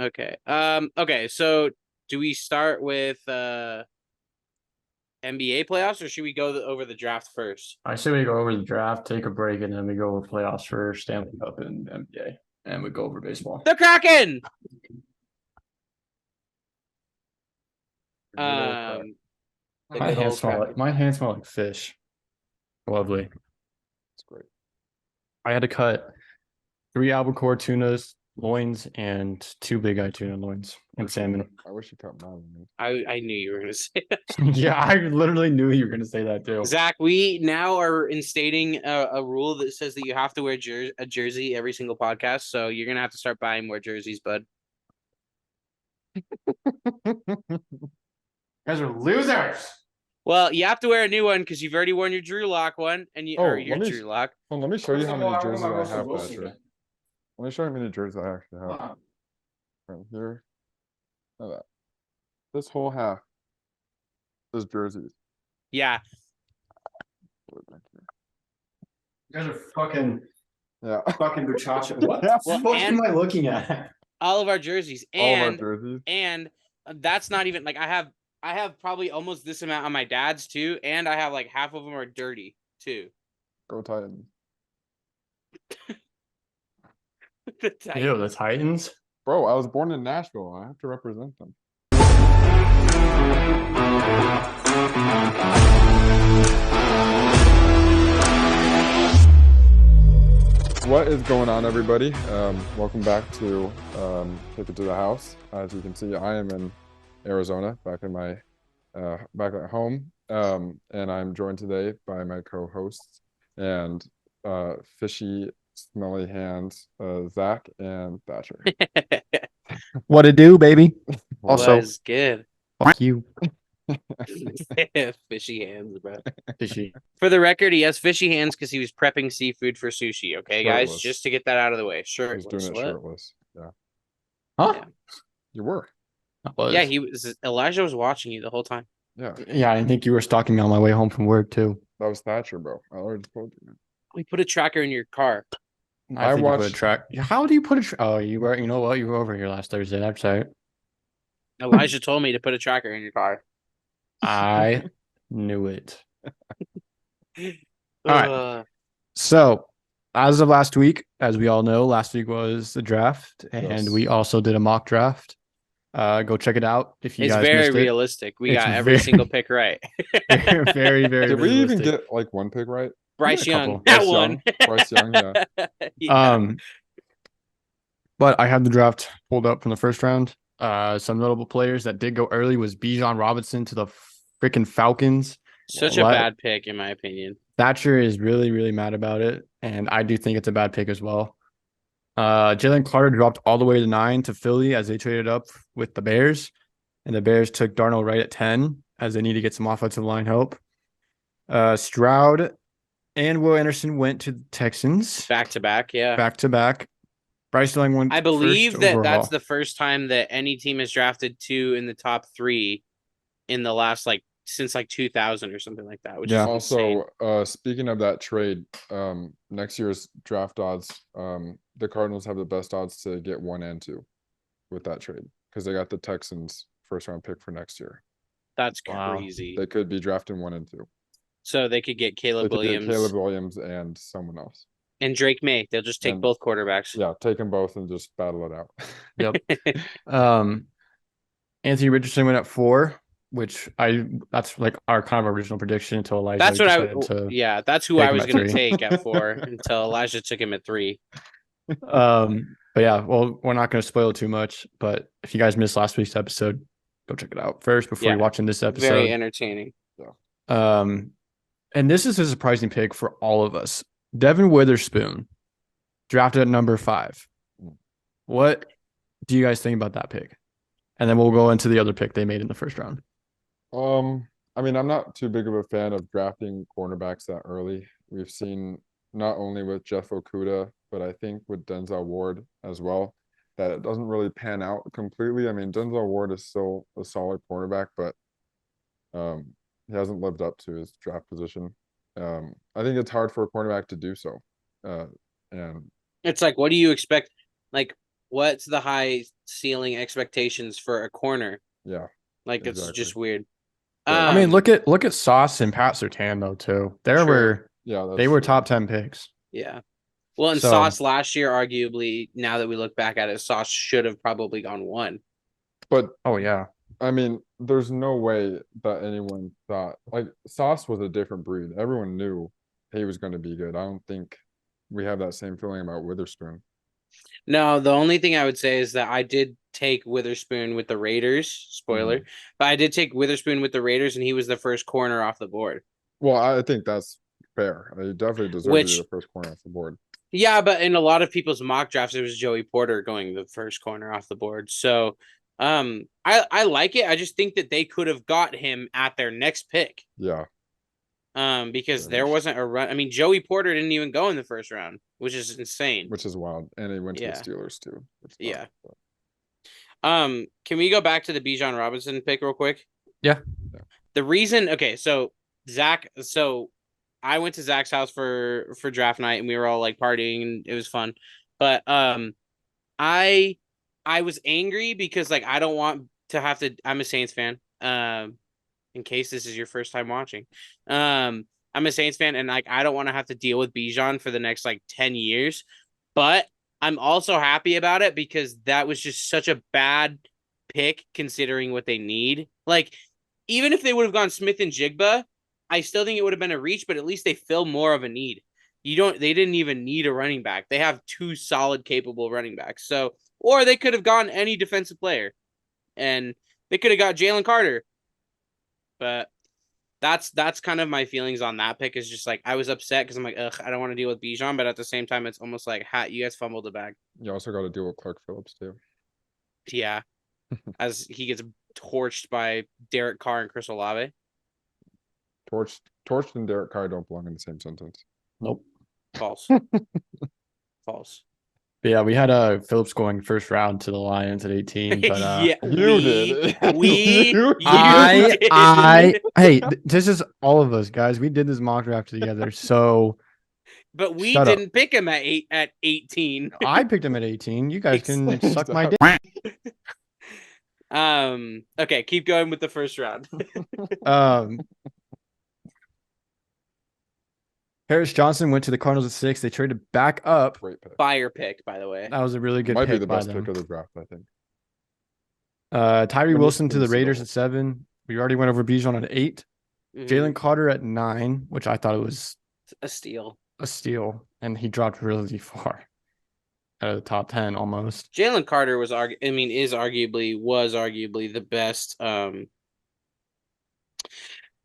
Okay. Okay. So, do we start with NBA playoffs, or should we go over the draft first? I say we go over the draft, take a break, and then we go over playoffs for Stanley Cup and NBA, and we go over baseball. The Kraken. The My good hands old smell Kraken. like fish. Lovely. It's great. I had to cut 3 albacore tunas, loins, and 2 big eye tuna loins and salmon. I wish you cut mine. I knew you were going to say that. Yeah, I literally knew you were going to say that too. Zach, we now are instating a rule that says that you have to wear a jersey every single podcast. So you're going to have to start buying more jerseys, bud. You guys are losers. Well, you have to wear a new one because you've already worn your Drew Lock one, and your Drew Lock. Well, let me show you how many jerseys I have, Wilson Patrick. again. Let me show you how many jerseys I actually have. Wow. Right here. Look at that. This whole half is jerseys. Yeah. You guys are fucking Buchacha. What Well, the fuck am I looking at? All of our jerseys, All of our jerseys. and that's not even like I have probably almost this amount on my dad's too, and I have like half of them are dirty too. Go Titans. The Titans. Ew, the Titans. Bro, I was born in Nashville. I have to represent them. What is going on, everybody? Welcome back to Take It to the House. As you can see, I am in Arizona, back in my back at home, and I'm joined today by my co-hosts and fishy, smelly hands, Zach and Thatcher. What it do, baby? Also, Was good. fuck you. Fishy hands, bro. Fishy. For the record, he has fishy hands because he was prepping seafood for sushi. Okay, guys, Shirtless. just to get that out of the way. I was Shirtless. doing it What? shirtless. Yeah, Huh? Yeah. you were. I was. Yeah, he was. Elijah was watching you the whole time. Yeah, Yeah, I think you were stalking me on my way home from work too. that was Thatcher, bro. I already told you. We put a tracker in your car. I think you put a watched- track. How do you put a Oh, you were. You know what? You were over here last Thursday. That's right. Elijah told me to put a tracker in your car. I knew it. All right. Uh, So, as of last week, as we all know, last week was the draft, and Yes. we also did a mock draft. Go check it out if you it's guys very missed it. realistic. We It's got every very- single pick right. very, very. Did we even realistic. get like one pick right? Bryce a couple. Young, that Bryce one. Young? Bryce Young, yeah. Yeah. But I had the draft pulled up from the first round. Some notable players that did go early was Bijan Robinson to the freaking Falcons. Such a What? bad pick, in my opinion. Thatcher is really, really mad about it, and I do think it's a bad pick as well. Jalen Carter dropped all the way to 9 to Philly as they traded up with the Bears, and the Bears took Darnold Wright at 10 as they need to get some offensive line help. Stroud and Will Anderson went to the Texans Back to back, yeah. back to back. Bryce Young went. I believe first that overall. that's the first time that any team has drafted 2 in the top 3 in the last since 2000 or something like that. Which Yeah. is insane. Also, speaking of that trade, next year's draft odds, the Cardinals have the best odds to get 1 and 2 with that trade because they got the Texans first round pick for next year. That's Wow. crazy. They could be drafting 1 and 2. So they could get They Caleb could get Williams Caleb Williams and someone else. and Drake May. They'll just take And- both quarterbacks. Yeah, take them both and just battle it out. Yep. Anthony Richardson went at 4, which that's like our kind of original prediction until Elijah. That's what decided to, yeah, that's who take I him was at going to 3. take at 4 until Elijah took him at 3. But yeah, well, we're not going to spoil too much. But if you guys missed last week's episode, go check it out first before Yeah. you're watching this episode. Very entertaining. And this is a surprising pick for all of us. Devin Witherspoon, drafted at number 5. What do you guys think about that pick? And then we'll go into the other pick they made in the first round. I mean, I'm not too big of a fan of drafting cornerbacks that early. We've seen not only with Jeff Okuda, but I think with Denzel Ward as well, that it doesn't really pan out completely. I mean, Denzel Ward is still a solid cornerback, but he hasn't lived up to his draft position. I think it's hard for a cornerback to do so. And It's like, what do you expect? Like, what's the high ceiling expectations for a corner? Yeah, Like it's exactly. just weird. But- I mean, look at Sauce and Pat Surtain though too. True. Yeah, They that's were true. top 10 picks. Yeah. Well, and So- Sauce last year, arguably, now that we look back at it, Sauce should have probably gone 1. But Oh yeah. I mean, there's no way that anyone thought like Sauce was a different breed. Everyone knew he was going to be good. I don't think we have that same feeling about Witherspoon. No, the only thing I would say is that I did take Witherspoon with the Raiders. Spoiler. But I did take Witherspoon with the Raiders, and he was the first corner off the board. Well, I think that's fair. He definitely deserved to be the first corner off the board. Yeah, but in a lot of people's mock drafts, it was Joey Porter going the first corner off the board. So I like it. I just think that they could have got him at their next pick. Yeah. Because Very there much. wasn't a run. I mean, Joey Porter didn't even go in the first round, which is insane. Which is wild. And he went to Yeah. the Steelers too. Yeah. Can we go back to the Bijan Robinson pick real quick? Yeah. The reason, okay, so I went to Zach's house for draft night and we were all like partying and it was fun. But I was angry because like I don't want to have to. I'm a Saints fan. In case this is your first time watching, I'm a Saints fan and like I don't want to have to deal with Bijan for the next like 10 years. But I'm also happy about it because that was just such a bad pick considering what they need. Like, even if they would have gone Smith and Jigba, I still think it would have been a reach, but at least they fill more of a need. They didn't even need a running back. They have 2 solid, capable running backs. So, or they could have gone any defensive player and they could have got Jalen Carter. But that's kind of my feelings on that pick is just like, I was upset because I'm like, ugh, I don't want to deal with Bijan. But at the same time, it's almost like, you guys fumbled the bag. You also got to deal with Clark Phillips too. Yeah. As he gets torched by Derek Carr and Chris Olave. Torched and Derek Carr don't belong in the same sentence. Nope. False. False. But yeah, we had Phillips going first round to the Lions at 18. But You did. hey, this is all of us, guys. We did this mock draft together. So but we Shut up. didn't pick him at 18. I picked him at 18. You guys can Exactly. suck my dick. Okay, keep going with the first round. Harris Johnson went to the Cardinals at 6. They traded back up. Great pick. Fire pick, by the way. That was a really good Might pick be the by best them. pick of the draft, I think. Tyree When Wilson you to the consider- Raiders at 7. We already went over Bijan at 8. Mhm. Jalen Carter at 9, which I thought it was A steal. a steal, and he dropped really far out of the top 10 almost. Jalen Carter was arguably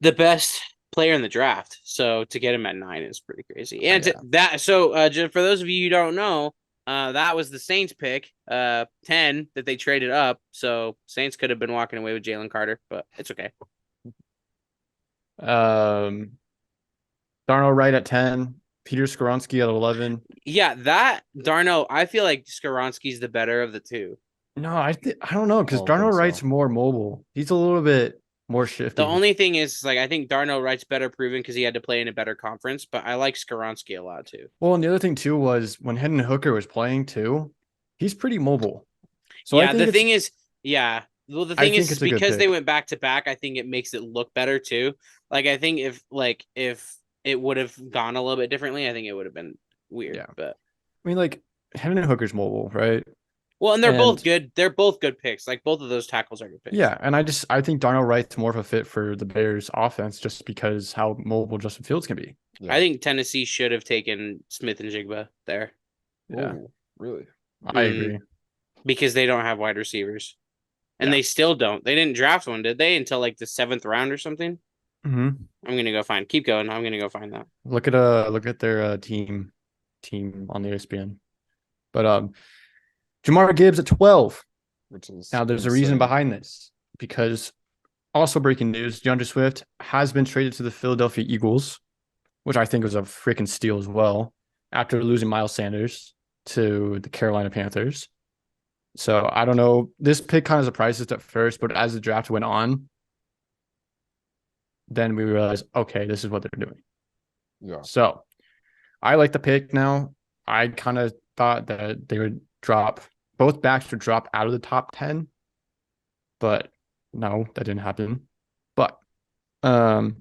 the best player in the draft. So to get him at 9 is pretty crazy. And for those of you who don't know, that was the Saints pick, 10 that they traded up. So Saints could have been walking away with Jalen Carter, but it's okay. Darnell Wright at 10, Peter Skoronski at 11. Yeah, that Darno, I feel like Skoronski's the better of the two. No, I don't know because I don't Darnell think Wright's so. more mobile. He's a little bit more shifty. The only thing is, like, I think Darno Wright's better proven because he had to play in a better conference, but I like Skoronski a lot too. Well, and the other thing too was when Hendon Hooker was playing too, he's pretty mobile. So yeah, I think the thing is, yeah. Well, the I thing think is it's a good because they pick. went back to back, I think it makes it look better too. Like, I think if it would have gone a little bit differently, I think it would have been weird. Yeah. But I mean, like Hendon Hooker's mobile, right? well, and they're both And- good. They're both good picks. Like both of those tackles are good picks. Yeah, and I think Darnell Wright's more of a fit for the Bears offense just because how mobile Justin Fields can be. Yeah. I think Tennessee should have taken Smith and Jigba there Yeah, Ooh, really? I agree. because they don't have wide receivers. And Yeah. they still don't. They didn't draft one, did they? Until like the 7th round or something. Mm-hmm. I'm gonna go find. Keep going. I'm gonna go find that. Look at their team on the ESPN. But Jamar Gibbs at 12. Which is Now there's a reason insane. behind this because also breaking news: DeAndre Swift has been traded to the Philadelphia Eagles, which I think was a freaking steal as well after losing Miles Sanders to the Carolina Panthers. So I don't know. This pick kind of surprised us at first, but as the draft went on, then we realized, okay, this is what they're doing. Yeah. So I like the pick now. I kind of thought that they would drop both backs would drop out of the top 10, but no, that didn't happen. But oh,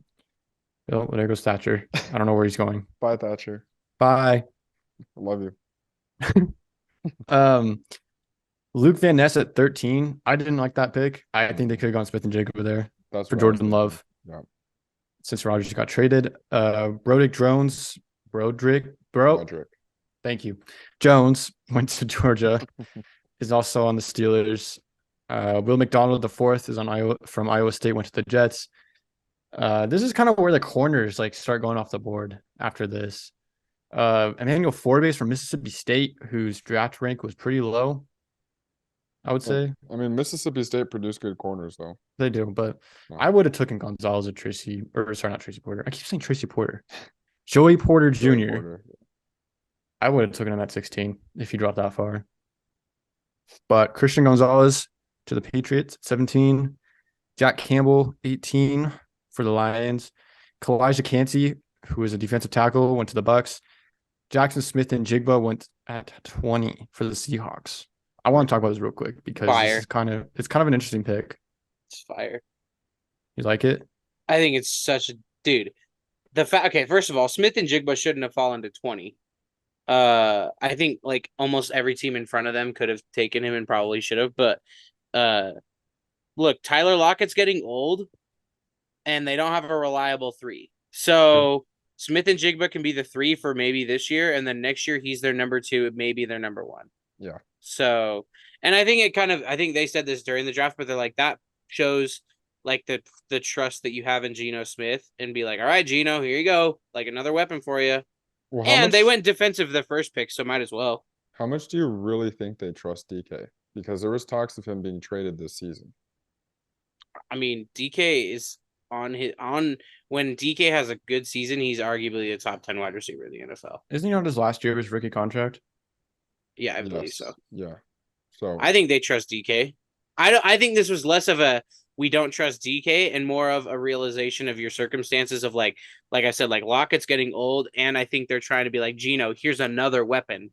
there goes Thatcher. I don't know where he's going. Bye, Thatcher. Bye. I love you. Um, Luke Van Ness at 13. I didn't like that pick. I think they could have gone Smith and Jacob there That's for what I was Jordan thinking. Love Yeah. since Rogers got traded. Roderick. Thank you. Jones went to Georgia, is also on the Steelers. Will McDonald the fourth is on from Iowa State, went to the Jets. This is kind of where the corners like start going off the board after this. Emmanuel Forbes from Mississippi State, whose draft rank was pretty low, I would say. I mean, Mississippi State produced good corners, though. They do, but No. I would have taken Gonzalez or not Tracy Porter. I keep saying Tracy Porter. Joey Porter Jr. Joey Porter. I would have taken him at 16 if he dropped that far. But Christian Gonzalez to the Patriots, 17. Jack Campbell, 18 for the Lions. Kalijah Kancey, who is a defensive tackle, went to the Bucks. Jackson Smith and Jigba went at 20 for the Seahawks. I want to talk about this real quick because this is kind of an interesting pick. It's fire. You like it? I think it's such a dude. Okay, first of all, Smith and Jigba shouldn't have fallen to 20. I think like almost every team in front of them could have taken him and probably should have, but look, Tyler Lockett's getting old and they don't have a reliable 3. So Smith and Jigba can be the 3 for maybe this year, and then next year he's their number 2, maybe their number 1. Yeah. So, and I think I think they said this during the draft, but they're like, that shows like the trust that you have in Geno Smith, and be like, all right, Geno, here you go, like another weapon for you. Well, And they went defensive the first pick, so might as well. How much do you really think they trust DK? Because there was talks of him being traded this season. I mean, DK is on when DK has a good season, he's arguably a top 10 wide receiver in the NFL. Isn't he on his last year of his rookie contract? Yeah, I believe so. Yeah. So I think they trust DK. I think this was less of a we don't trust DK and more of a realization of your circumstances of like I said, like Lockett's getting old, and I think they're trying to be like, Geno, here's another weapon.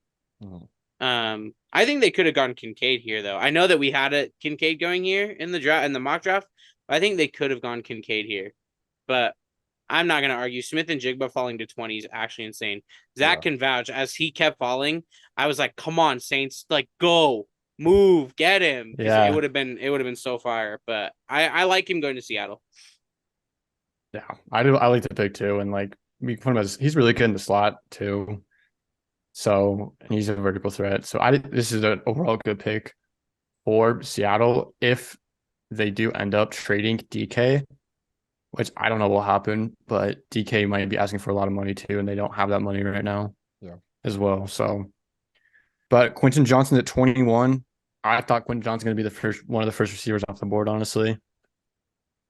I think they could have gone Kincaid here, though. I know that we had a Kincaid going here in the draft, in the mock draft. I think they could have gone Kincaid here, but I'm not going to argue. Smith and Jigba falling to 20 is actually insane. Zach can vouch. As he kept falling, I was like, "Come on, Saints! Like, go, move, get him." Yeah, it would have been so fire. But I like him going to Seattle. Yeah, I do. I like the pick too, and like we put him as he's really good in the slot too. So, and he's a vertical threat. So this is an overall good pick for Seattle if they do end up trading DK, which I don't know will happen, but DK might be asking for a lot of money too, and they don't have that money right now. Yeah. As well. So, but Quentin Johnson at 21, I thought Quentin Johnson's going to be one of the first receivers off the board, honestly.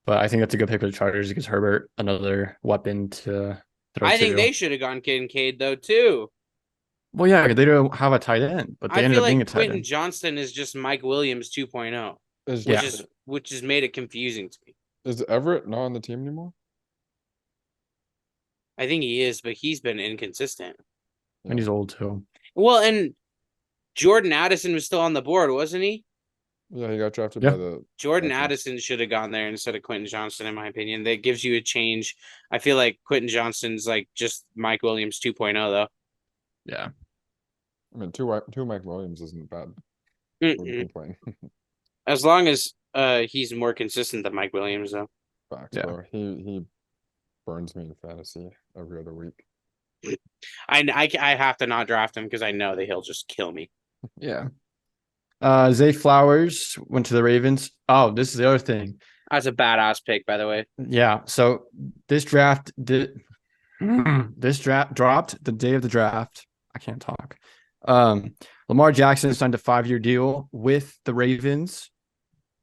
But I think that's a good pick for the Chargers. It gives Herbert another weapon to throw to. I think they should have gone Kincaid though too. Well, yeah, they don't have a tight end, but they ended up being a tight Quentin end. Johnston is just Mike Williams 2.0, which has made it confusing to me. Is Everett not on the team anymore? I think he is, but he's been inconsistent. And he's old too. Well, and Jordan Addison was still on the board, wasn't he? Yeah, he got drafted by the Jordan Addison should have gone there instead of Quentin Johnston, in my opinion. That gives you a change. I feel like Quentin Johnston's like just Mike Williams 2.0 though. Yeah. I mean, two Mike Williams isn't bad. Complain. As long as he's more consistent than Mike Williams, though. Facts, bro. He burns me in fantasy every other week. I have to not draft him because I know that he'll just kill me. Yeah. Zay Flowers went to the Ravens. Oh, this is the other thing. That's a badass pick, by the way. Yeah. So this draft dropped the day of the draft. I can't talk. Lamar Jackson signed a 5-year deal with the Ravens,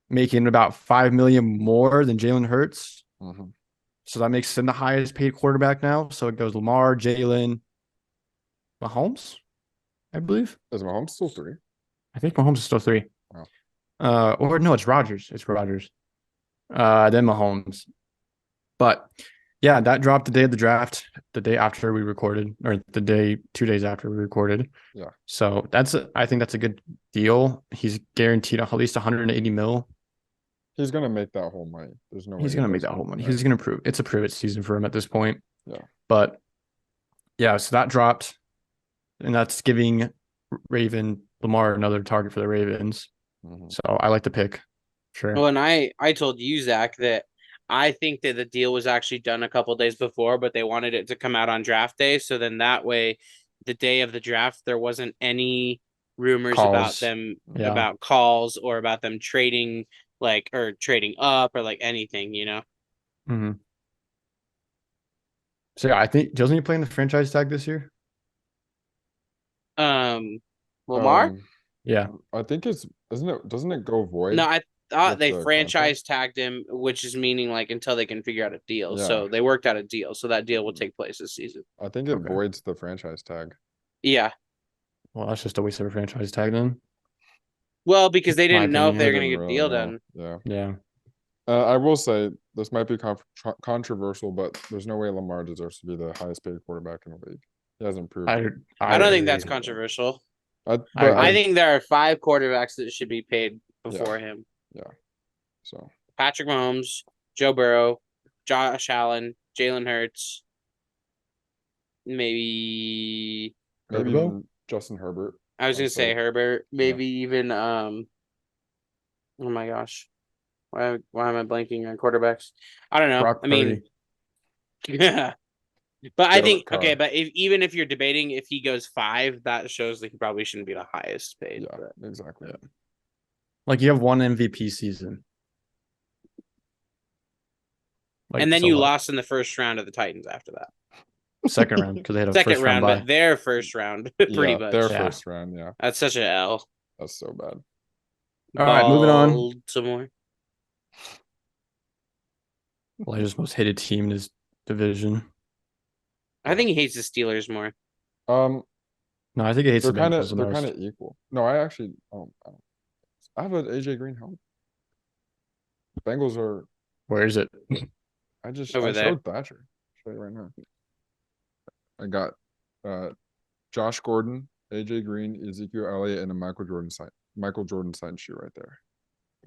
making about $5 million more than Jalen Hurts. So that makes him the highest paid quarterback now. So it goes Lamar, Jalen, Mahomes, I believe. Is Mahomes still 3? I think Mahomes is still 3. Wow. Or no, it's Rodgers. Then Mahomes. But Yeah, that dropped the day of the draft, the day after we recorded, or 2 days after we recorded. Yeah. So I think that's a good deal. He's guaranteed at least 180 mil. He's gonna make that whole money. There's no way He's he gonna make doesn't. that whole money. Right? He's gonna prove it's a prove it season for him at this point. Yeah. But yeah, so that dropped, and that's giving Raven Lamar another target for the Ravens. Mhm. So I like the pick. Sure. Well, and I told you, Zach, that I think that the deal was actually done a couple days before, but they wanted it to come out on draft day. So then that way, the day of the draft, there wasn't any rumors about Calls. them, Yeah. about calls or about them trading, like, or trading up or like anything, you know? Mm-hmm. So yeah, I think doesn't he play in the franchise tag this year? Lamar? Yeah. I think doesn't it go void? No, I thought with they the franchise tagged him, which is meaning like until they can figure out a deal. Yeah. So they worked out a deal. So that deal will take place this season. I think it Okay. voids the franchise tag. Yeah. Well, that's just a waste of a franchise tag then. Well, because they My didn't know if they were opinion. going to Didn't get a really deal know. done. Yeah. Yeah. I will say this might be controversial, but there's no way Lamar deserves to be the highest paid quarterback in the league. He hasn't proved it. I don't think agree. that's controversial. But I think there are 5 quarterbacks that should be paid before him. Yeah. So Patrick Mahomes, Joe Burrow, Josh Allen, Jalen Hurts, maybe even Justin Herbert. I was I'd gonna say say. Herbert, maybe even oh my gosh. Why am I blanking on quarterbacks? I don't know. Brock I mean, Purdy. yeah. But I think Derek Carr. but even if you're debating if he goes 5, that shows that he probably shouldn't be the highest paid. Yeah, but. exactly. Yeah. Like you have one MVP season. Like, And then so you what? lost in the first round of the Titans after that. Second round because they had a Second first round, round but their first round, pretty Yeah, much. their Yeah. first round. Yeah, That's such an L. that's so bad. All right, moving on. Baltimore. Elijah's most hated team in his division. I think he hates the Steelers more. No, I think he hates They're the kind Bengals of the they're most. kind of equal. No, I actually I have an AJ Green helmet. Bengals are. Where is it? I Over there. showed Thatcher. Show you right now. I got Josh Gordon, AJ Green, Ezekiel Elliott, and a Michael Jordan signed shoe right there.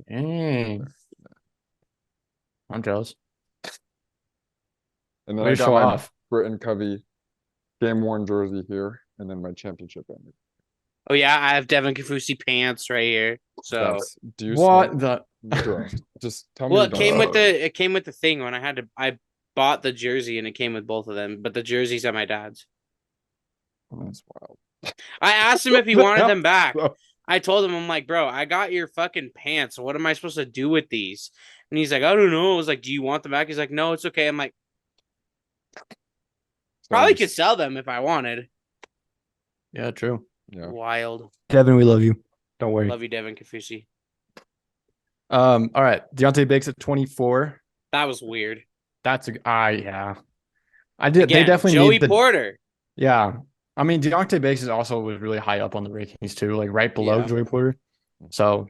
Dang. I'm jealous. And then Way I to got show my off. Britton Covey game worn jersey here, and then my championship bandage. Oh yeah, I have Devin Kafusi pants right here. So Do you What smoke? the? Bro, just tell me. well, You it don't came with smoke. it came with the thing when I bought the jersey and it came with both of them, but the jersey's at my dad's. That's wild. I asked him if he wanted them back. So- I told him, I'm like, bro, I got your fucking pants. What am I supposed to do with these? And he's like, I don't know. I was like, do you want them back? He's like, no, it's okay. I'm like, probably could sell them if I wanted. Yeah, true. Yeah. Wild. Devin, we love you. Don't worry. Love you, Devin Kafusi. All right. Deontay Banks at 24. That was weird. That's yeah. I did. Again, They definitely Joey need the. Porter. Yeah. I mean, Deontay Banks is also was really high up on the rankings too, like right below Yeah. Joey Porter. So,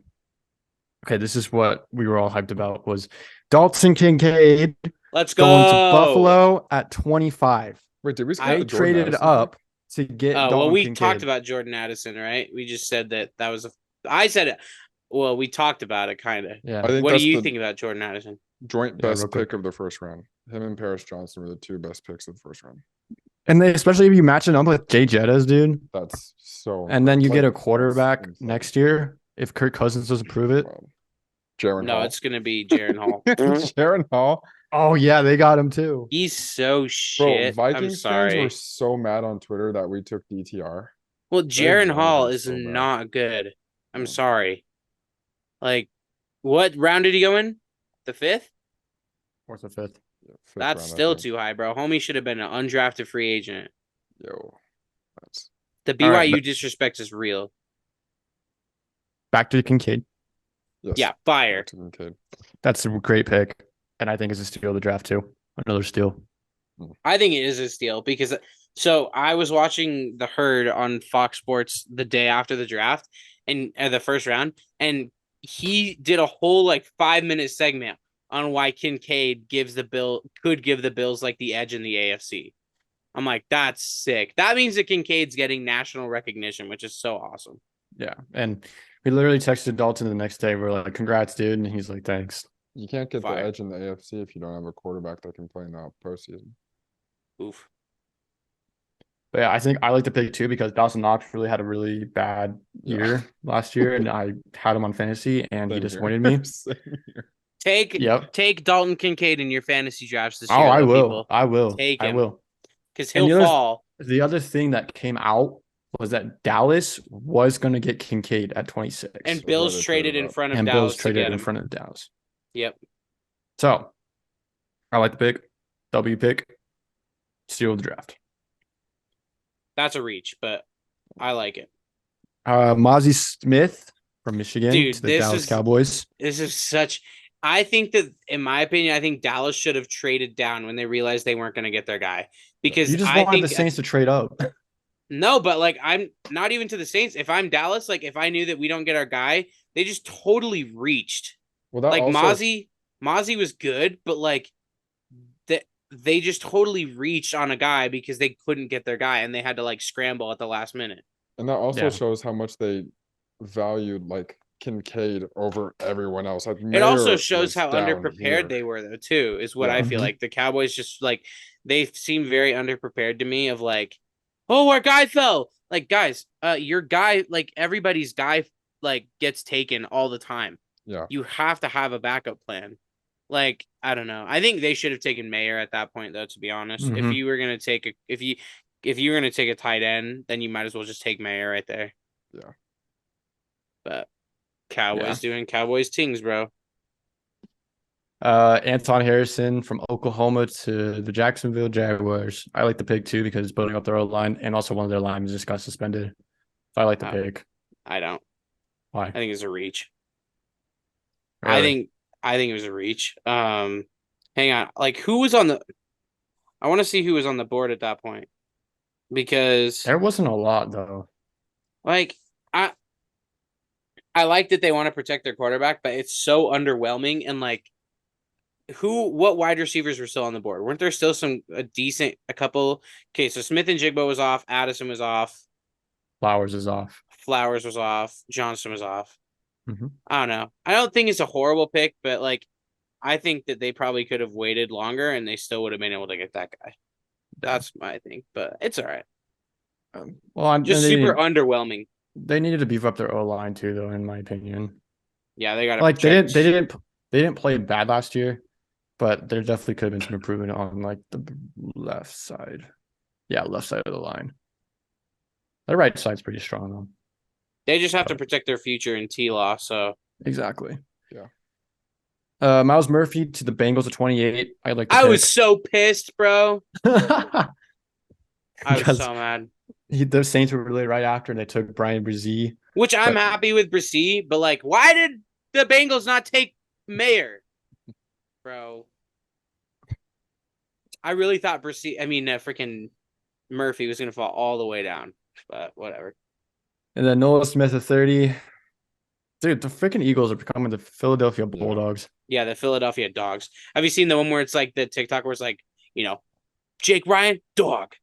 okay, this is what we were all hyped about was Dalton Kincaid Let's go. going to Buffalo at 25. Wait, did we? skip I the Jordan traded Addison up to get Dalton well, we Kincaid. talked about Jordan Addison, right? We just said that was I said it. Well, we talked about it, kind of. Yeah. I think What do that's you the think about Jordan Addison? joint Yeah, best real quick. pick of the first round. Him and Paris Johnson were the two best picks of the first round. And they, especially if you match it up with Jay Jettas, dude. That's so. And then you get a like, quarterback that's insane. next year if Kirk Cousins doesn't prove it. Wow. Jaron No, Hall. it's gonna be Jaron Hall. Jaron Hall. Oh yeah, they got him too. He's so Bro, shit. I'm Vikings fans sorry. were so mad on Twitter that we took DTR. Well, Jaron wanted Hall him is so bad. not good. I'm Yeah. sorry. Like, what round did he go in? The 5th? Fourth or fifth. Yeah, fifth That's round, I still think. too high, bro. Homie should have been an undrafted free agent. Yo, that's The All right, BYU but- disrespect is real. Back to Kincaid. yes. Yeah, fire. back to Kincaid. That's a great pick. And I think it's a steal of the draft too. Another steal. I think it is a steal because so I was watching the Herd on Fox Sports the day after the draft and the first round, and he did a whole like 5-minute segment on why Kincaid could give the Bills like the edge in the AFC. I'm like, that's sick. That means that Kincaid's getting national recognition, which is so awesome. Yeah. And we literally texted Dalton the next day. We're like, congrats, dude. And he's like, thanks. You can't get Fire. the edge in the AFC if you don't have a quarterback that can play in the postseason. Oof. But yeah, I think I like the pick too because Dawson Knox really had a really bad year last year, and I had him on fantasy, and he disappointed me. Take Dalton Kincaid in your fantasy drafts this Oh, year. I will. People. I will. Take I him. will. Because he'll fall. The other thing that came out was that Dallas was going to get Kincaid at 26. And Bills traded in front of Dallas to get him. In front of Dallas. Yep. So, I like the pick. W pick. Steal of the draft. That's a reach, but I like it. Mozzie Smith from Michigan Dude, to the Dallas Cowboys. This is such. I think that, in my opinion, I think Dallas should have traded down when they realized they weren't going to get their guy. Because you just wanted the Saints to trade up. No, but like I'm not even to the Saints. If I'm Dallas, like if I knew that we don't get our guy, they just totally reached. Well, that like also... Mozzie was good, but like they just totally reached on a guy because they couldn't get their guy and they had to like scramble at the last minute. And that also shows how much they valued like Kincaid over everyone else. Like, it also shows how underprepared they were, though, too, is what I feel like. The Cowboys just like they seem very underprepared to me. Of like, oh, our guy fell. Like, guys, your guy, like everybody's guy, like gets taken all the time. Yeah, you have to have a backup plan. Like, I don't know. I think they should have taken Mayer at that point, though. To be honest, if you were gonna take if you were gonna take a tight end, then you might as well just take Mayer right there. Yeah, but Cowboys doing Cowboys things, bro. Anton Harrison from Oklahoma to the Jacksonville Jaguars. I like the pick too because it's building up their line, and also one of their linemen just got suspended. So I like the pick. I don't. Why? I think it's a reach. Really? I think it was a reach. Hang on. Like, who was on the? I want to see who was on the board at that point, because there wasn't a lot though. Like, I like that they want to protect their quarterback, but it's so underwhelming. And like, what wide receivers were still on the board? Weren't there still a couple? Okay, so Smith and Jigba was off. Addison was off. Flowers was off. Johnson was off. Mm-hmm. I don't know. I don't think it's a horrible pick, but like, I think that they probably could have waited longer and they still would have been able to get that guy. That's my thing, but it's all right. I'm just super underwhelming. They needed to beef up their O line too, though, in my opinion. Yeah, they got like they didn't play bad last year, but there definitely could have been some improvement on like the left side. Yeah, left side of the line. The right side's pretty strong though. They just have to protect their future in T-Law, so exactly. Yeah. Miles Murphy to the Bengals at 28. I was so pissed, bro. I was so mad. The Saints were really right after, and they took Brian Brzee. Which I'm happy with Brzee, but like, why did the Bengals not take Mayer, bro? I really thought freaking Murphy was gonna fall all the way down, but whatever. And then Noah Smith at 30. Dude, the freaking Eagles are becoming the Philadelphia Bulldogs. Yeah, the Philadelphia Dogs. Have you seen the one where it's like the TikTok where it's like, Jake Ryan, dog.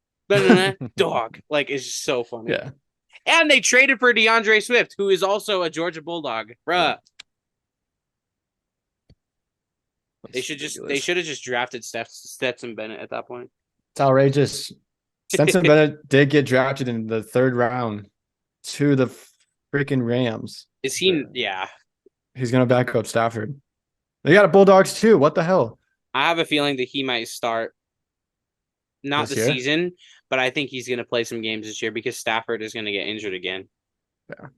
Dog. Like, it's just so funny. Yeah. And they traded for DeAndre Swift, who is also a Georgia Bulldog. Bruh. They should have just drafted Stetson Bennett at that point. It's outrageous. Stetson Bennett did get drafted in the 3rd round to the freaking Rams. Is he? Yeah. He's gonna back up Stafford. They got a Bulldogs too. What the hell? I have a feeling that he might start not this season, but I think he's gonna play some games this year because Stafford is gonna get injured again. Yeah.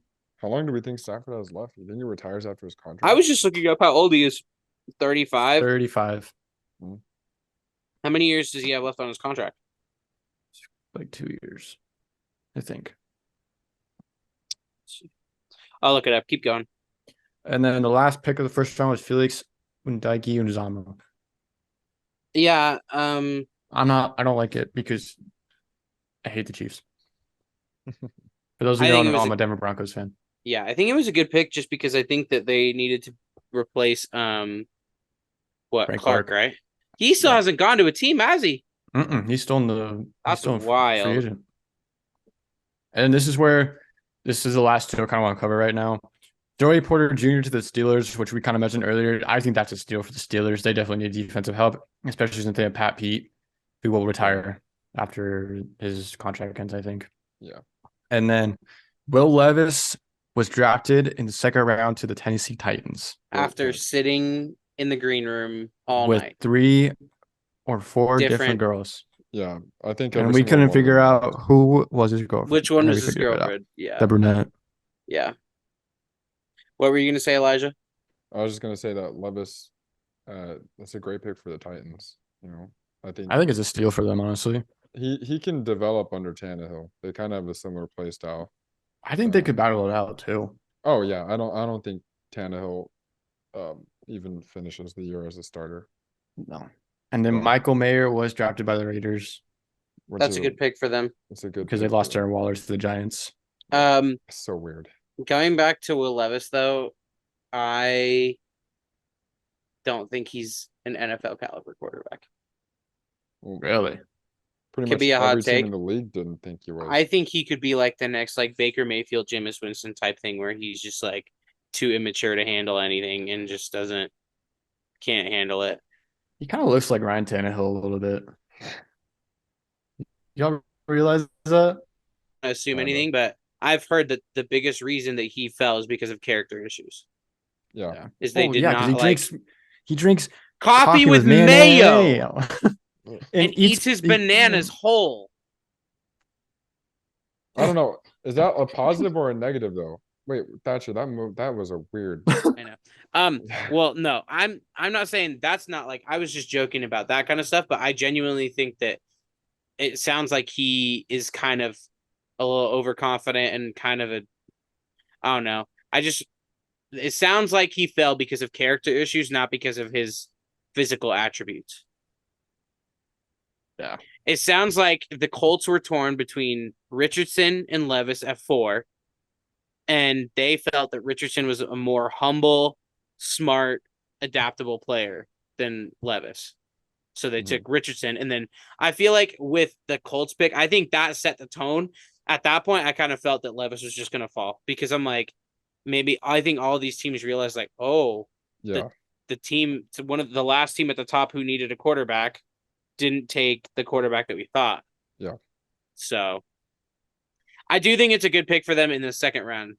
How long do we think Stafford has left? You think he retires after his contract? I was just looking up how old he is. 35? 35. How many years does he have left on his contract? Like 2 years, I think. I'll look it up. Keep going. And then the last pick of the first round was Felix Undaigi-Unzama. Yeah. I don't like it because I hate the Chiefs. For those who don't know, I'm a Denver Broncos fan. Yeah, I think it was a good pick just because I think that they needed to replace What, Frank Clark, Clark. right? He still Yeah. hasn't gone to a team, has he? He's still in the he's That's still a free wild. agent. And this is the last two I kind of want to cover right now. Joey Porter Jr. to the Steelers, which we kind of mentioned earlier. I think that's a steal for the Steelers. They definitely need defensive help, especially since they have Pat Pete, who will retire after his contract ends, I think. Yeah. And then Will Levis was drafted in the second round to the Tennessee Titans After sitting in the green room all with night. 3 or 4 different Different. girls. Yeah, I think And every we single couldn't one of them figure liked. out who was his girlfriend. Which one And then was we his figured it out. girlfriend? Yeah. The brunette. Yeah. What were you going to say, Elijah? I was just gonna say that Levis, that's a great pick for the Titans. You know, I think I think it's a steal for them, honestly. he can develop under Tannehill. They kind of have a similar play style. I think they could battle it out too. Oh yeah, I don't think Tannehill even finishes the year as a starter. No. And then But Michael Mayer was drafted by the Raiders which That's is a good pick for them. It's a good because they pick for lost them. Darren Waller to the Giants. It's so weird. Going back to Will Levis, though, I don't think he's an NFL caliber quarterback. Well, Really? pretty Could much be a hot every team take. in the league didn't think he was. I think he could be like the next like Baker Mayfield, Jameis Winston type thing where he's just like too immature to handle anything and just can't handle it. He kind of looks like Ryan Tannehill a little bit. Y'all realize that? Assume Kinda. anything, but I've heard that the biggest reason that he fell is because of character issues. Yeah. Is they Oh, did yeah, because not like he drinks coffee with mayo and eats his bananas whole. I don't know. Is that a positive or a negative though? Wait, Thatcher, that was a weird. I know. Well, no, I'm not saying that's not like I was just joking about that kind of stuff, but I genuinely think that it sounds like he is kind of a little overconfident and kind of I don't know. It sounds like he fell because of character issues, not because of his physical attributes. Yeah. It sounds like the Colts were torn between Richardson and Levis at 4, and they felt that Richardson was a more humble, smart, adaptable player than Levis. So they took Richardson. And then I feel like with the Colts pick, I think that set the tone. At that point, I kind of felt that Levis was just going to fall because I'm like, maybe I think all these teams realized like, oh, Yeah. the team, one of the last team at the top who needed a quarterback didn't take the quarterback that we thought. Yeah. So I do think it's a good pick for them in the second round.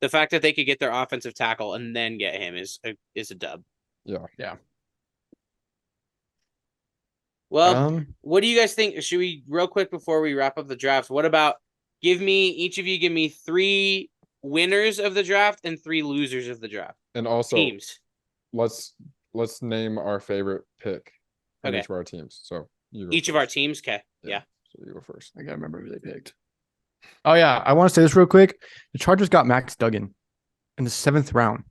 The fact that they could get their offensive tackle and then get him is a dub. Yeah. Yeah. Well, what do you guys think? Should we real quick before we wrap up the draft? What about each of you give me 3 winners of the draft and 3 losers of the draft. And also Teams. let's name our favorite pick from Okay. each of our teams. So you go Each of our first. teams. Okay. Yeah. So you go first. I gotta remember who they picked. Oh yeah, I want to say this real quick. The Chargers got Max Duggan in the 7th round.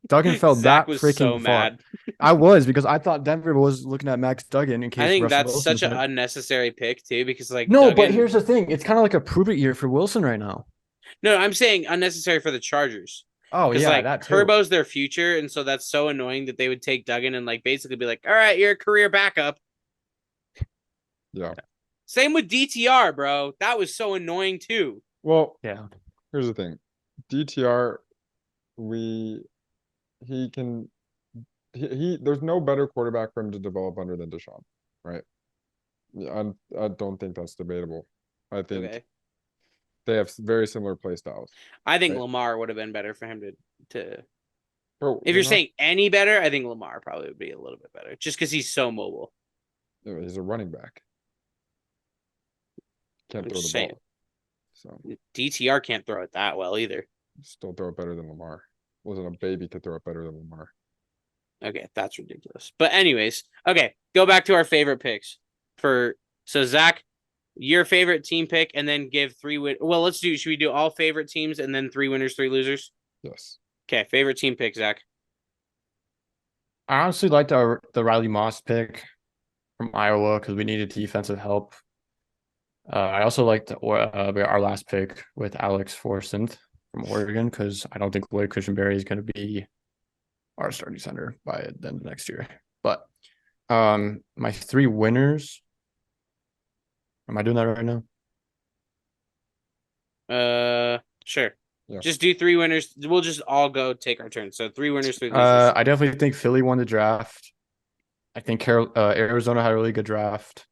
Duggan fell Zach that was freaking so far. mad. I was because I thought Denver was looking at Max Duggan in case I think Russell that's Wilson such an was gonna- unnecessary pick too, because like No, Duggan... but here's the thing. It's kind of like a prove it year for Wilson right now. No, I'm saying unnecessary for the Chargers. Oh Because yeah, like that too. Herbo's their future, and so that's so annoying that they would take Duggan and like basically be like, all right, you're a career backup. Yeah. Same with DTR, bro. That was so annoying too. Well, Yeah. here's the thing. DTR, he can there's no better quarterback for him to develop under than Deshaun, right? Yeah, I don't think that's debatable. I think Okay. they have very similar play styles. I think Right. Lamar would have been better for him to Bro, if you're saying any better, I think Lamar probably would be a little bit better. Just because he's so mobile. he's a running back. Can't I'm throw the just saying. ball. So DTR can't throw it that well either. still throw it better than Lamar. Wasn't a baby could throw it better than Lamar. Okay, that's ridiculous. But anyways, okay, go back to our favorite picks. So Zach, your favorite team pick, and then give 3 win. Well, should we do all favorite teams and then 3 winners, 3 losers? Yes. Okay, favorite team pick, Zach. I honestly liked the Riley Moss pick from Iowa because we needed defensive help. I also liked our last pick with Alex Forsyth from Oregon because I don't think Lloyd Cushenberry is going to be our starting center by the end of next year. But my three winners. Am I doing that right now? Sure. Yeah. Just do three winners. We'll just all go take our turn. So three winners, three losers. I definitely think Philly won the draft. I think Arizona had a really good draft.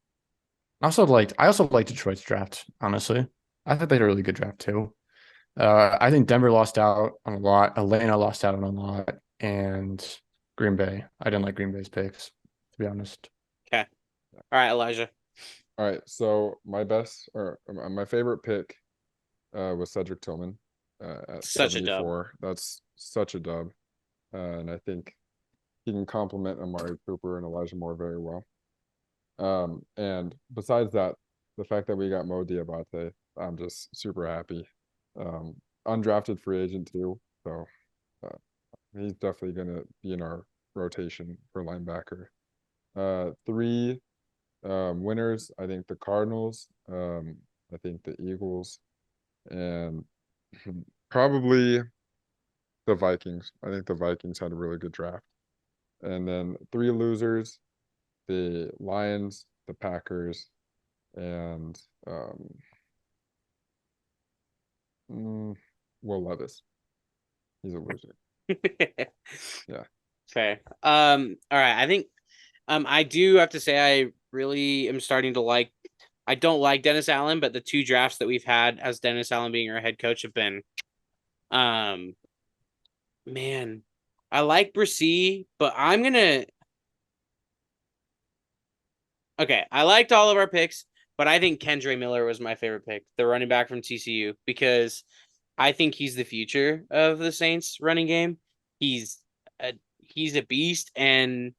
I also liked Detroit's draft, honestly. I thought they had a really good draft too. I think Denver lost out on a lot. Atlanta lost out on a lot, and Green Bay. I didn't like Green Bay's picks, to be honest. Okay. All right, Elijah. All right. So my best or my favorite pick was Cedric Tillman at Such a dub. 74. That's such a dub. And I think he can complement Amari Cooper and Elijah Moore very well. And besides that, the fact that we got Mo Diabate, I'm just super happy. Undrafted free agent too, so uh, he's definitely gonna be in our rotation for linebacker. Three winners, I think the Cardinals, I think the Eagles, and probably the Vikings. I think the Vikings had a really good draft. And then three losers, the Lions, the Packers, and Will Levis. He's a loser. Yeah. Fair. All right. I think I do have to say I really am starting to like I don't like Dennis Allen, but the two drafts that we've had as Dennis Allen being our head coach have been um man. I like Brissy, but I'm gonna okay, I liked all of our picks, but I think Kendre Miller was my favorite pick, the running back from TCU, because I think he's the future of the Saints running game. He's he's a beast, and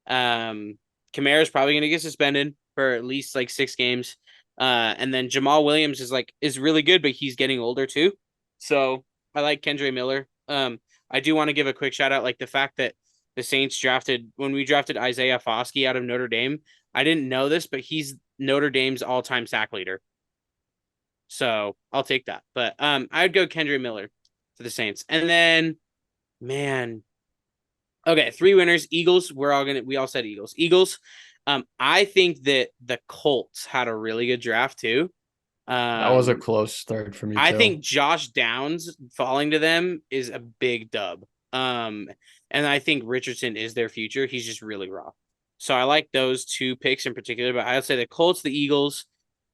Kamara's probably gonna get suspended for at least like 6 games. And then Jamal Williams is really good, but he's getting older too. So I like Kendre Miller. I do want to give a quick shout out, like the fact that the Saints drafted when we drafted Isaiah Foskey out of Notre Dame. I didn't know this, but he's Notre Dame's all-time sack leader. So I'll take that. But I'd go Kendre Miller for the Saints. And then man. Okay, three winners. Eagles, we all said Eagles. Eagles. I think that the Colts had a really good draft too. That was a Um close third for me I think too. Josh Downs falling to them is a big dub. Um and I think Richardson is their future. He's just really raw. So I like those two picks in particular, but I'd say the Colts, the Eagles,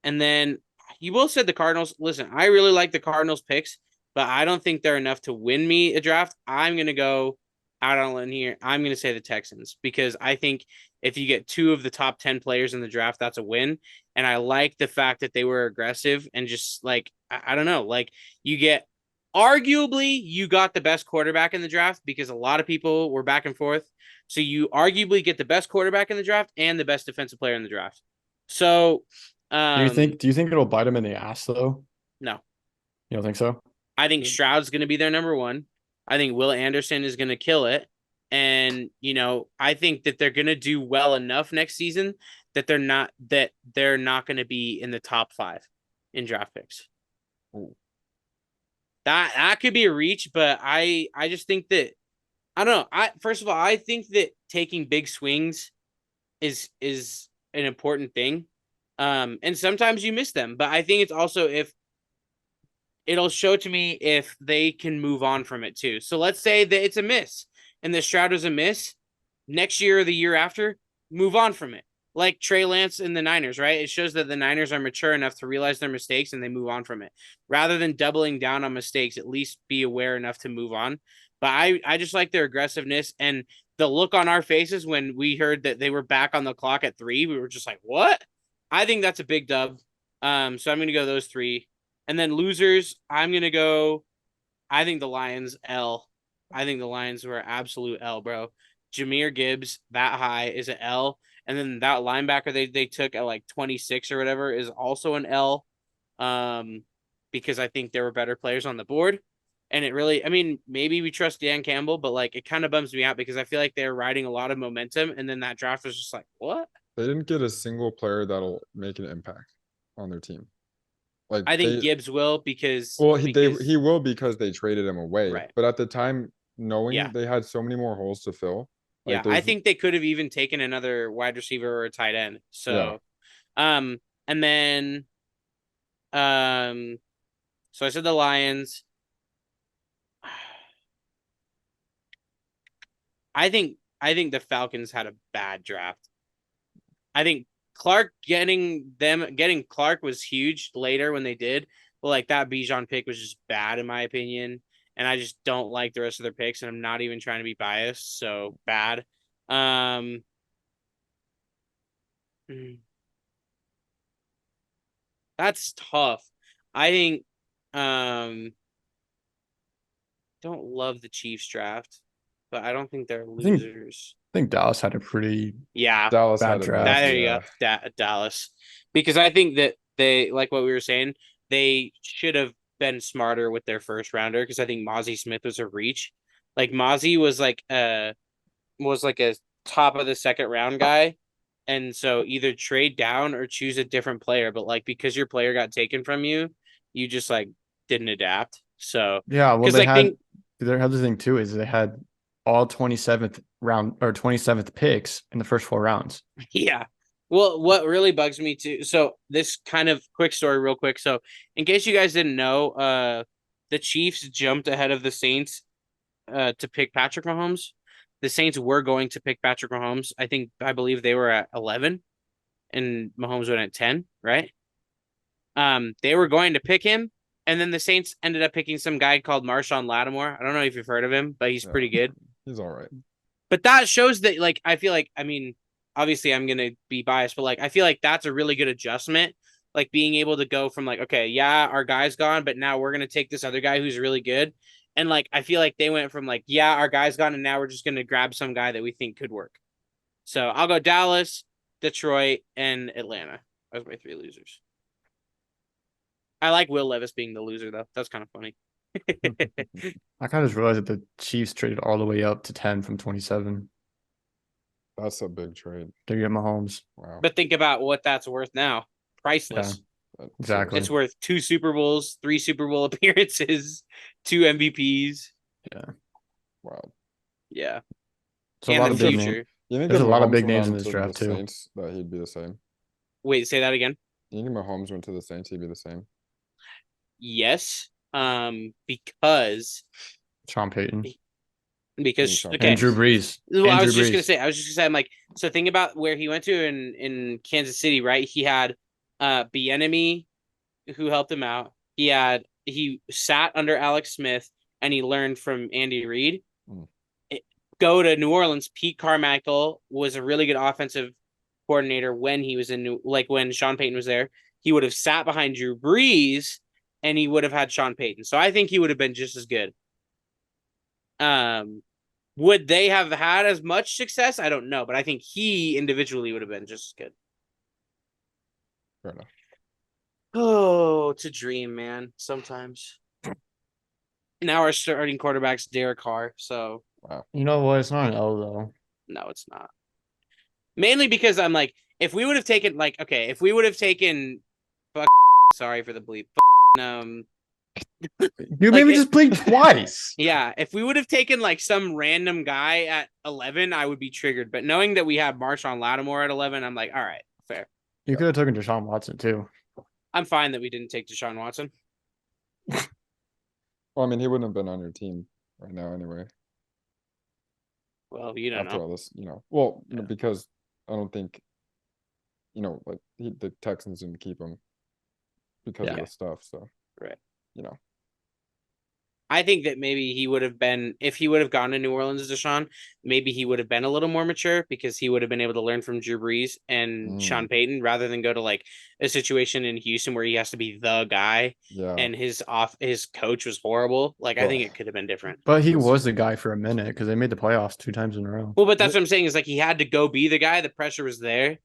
and then you both said the Cardinals. Listen, I really like the Cardinals picks, but I don't think they're enough to win me a draft. I'm gonna go out on a limb here. I'm gonna say the Texans because I think if you get two of the top 10 players in the draft, that's a win. And I like the fact that they were aggressive and just like I don't know, like you get arguably you got the best quarterback in the draft because a lot of people were back and forth. So you arguably get the best quarterback in the draft and the best defensive player in the draft. So Do you think it'll bite him in the ass though? no. You don't think so? I think Stroud's going to be their number one. I think Will Anderson is going to kill it. And, I think that they're going to do well enough next season that they're not going to be in the top 5 in draft picks. Ooh. That could be a reach, but I just think that I don't know. First of all, I think that taking big swings is an important thing. And sometimes you miss them, but I think it's also if it'll show to me if they can move on from it too. So let's say that it's a miss and the Stroud is a miss. Next year or the year after, move on from it. Like Trey Lance in the Niners, right? It shows that the Niners are mature enough to realize their mistakes and they move on from it. Rather than doubling down on mistakes, at least be aware enough to move on. But I just like their aggressiveness and the look on our faces when we heard that they were back on the clock at 3. We were just like, what? I think that's a big dub. So I'm going to go those 3. And then losers, I'm going to go, I think the Lions, L. I think the Lions were absolute L, bro. Jahmyr Gibbs, that high, is an L. And then that linebacker they took at like 26 or whatever is also an L. Because I think there were better players on the board. And it really, I mean, maybe we trust Dan Campbell, but like it kind of bums me out because I feel like they're riding a lot of momentum. And then that draft was just like, what? They didn't get a single player that'll make an impact on their team. Like I think they Gibbs will because well, he because will because they traded him away. right. But at the time, knowing Yeah. they had so many more holes to fill, Yeah, Like I there's think they could have even taken another wide receiver or a tight end. yeah. So, and then, um, so I said the Lions. I think the Falcons had a bad draft. I think getting Clark was huge later when they did, but like that Bijan pick was just bad in my opinion, and I just don't like the rest of their picks, and I'm not even trying to be biased, so bad. Um, that's tough. I think um don't love the Chiefs draft, but I don't think they're I think losers. I think Dallas had a pretty Yeah, Dallas bad had a that bad, draft. there you go. yeah. Dallas. Because I think that they like what we were saying, they should have been smarter with their first rounder because I think Mozzie Smith was a reach. Like Mozzie was like a top of the second round guy. And so either trade down or choose a different player. But like because your player got taken from you, you just like didn't adapt. So Yeah, well, because they like had think their other thing too is they had all 27th round or 27th picks in the first 4 rounds. Yeah. Well, what really bugs me too. So this kind of quick story, real quick. So in case you guys didn't know, the Chiefs jumped ahead of the Saints to pick Patrick Mahomes. The Saints were going to pick Patrick Mahomes. I believe they were at 11 and Mahomes went at 10, right? They were going to pick him, and then the Saints ended up picking some guy called Marshawn Lattimore. I don't know if you've heard of him, but he's Yeah. pretty good. He's all right. But that shows that like I feel like I mean obviously I'm gonna be biased, but like I feel like that's a really good adjustment. Like being able to go from like okay, yeah, our guy's gone, but now we're gonna take this other guy who's really good. And like I feel like they went from like yeah, our guy's gone, and now we're just gonna grab some guy that we think could work. So I'll go Dallas, Detroit, and Atlanta. Those are my three losers. I like Will Levis being the loser though. That's kind of funny. I kind of just realized that the Chiefs traded all the way up to 10 from 27 That's a big trade. to get Mahomes. Wow. But think about what that's worth now. Yeah, Priceless. exactly. It's worth 2 Super Bowls, 3 Super Bowl appearances, 2 MVPs. Yeah, Wow. Yeah. it's a And lot the of big future. names. You think There's if a lot of Mahomes big went names in on this to the draft too. Saints, that he'd be the same? Wait, say that again. You think Mahomes went to the Saints, he'd be the same? Yes. Because Sean Payton Being because Sean and okay. Drew Brees. Well, And I Drew was just gonna Brees. say, I'm like, so think about where he went to in Kansas City, right? He had Bieniemy who helped him out. He sat under Alex Smith and he learned from Andy Reid. Mm. Go to New Orleans. Pete Carmichael was a really good offensive coordinator when he was when Sean Payton was there. He would have sat behind Drew Brees and he would have had Sean Payton. So I think he would have been just as good. Um, would they have had as much success? I don't know, but I think he individually would have been just as good. Fair enough. Oh, it's a dream, man. Sometimes. Now our starting quarterback's Derek Carr, so Wow. You know what? It's not an L though. no, it's not. Mainly because I'm like, if we would have taken if we would have taken fuck sorry for the bleep. You Like made me it- just blink twice. Yeah, if we would have taken like some random guy at 11, I would be triggered. But knowing that we have Marshawn Lattimore at 11, I'm like, all right, fair. You could have taken Deshaun Watson too. I'm fine that we didn't take Deshaun Watson. Well, I mean, he wouldn't have been on your team right now anyway. Well, you don't After know. all this, Well, Yeah. because I don't think, like the Texans didn't keep him because of Yeah. the stuff. So, Right. you know, I think that maybe he would have been, if he would have gone to New Orleans as Deshaun, maybe he would have been a little more mature because he would have been able to learn from Drew Brees and Sean Payton rather than go to like a situation in Houston where he has to be the guy yeah. and his coach was horrible. Like I Well, think it could have been different. But he This- was the guy for a minute because they made the playoffs 2 times in a row. Well, but that's what I'm saying is like he had to go be the guy. The pressure was there,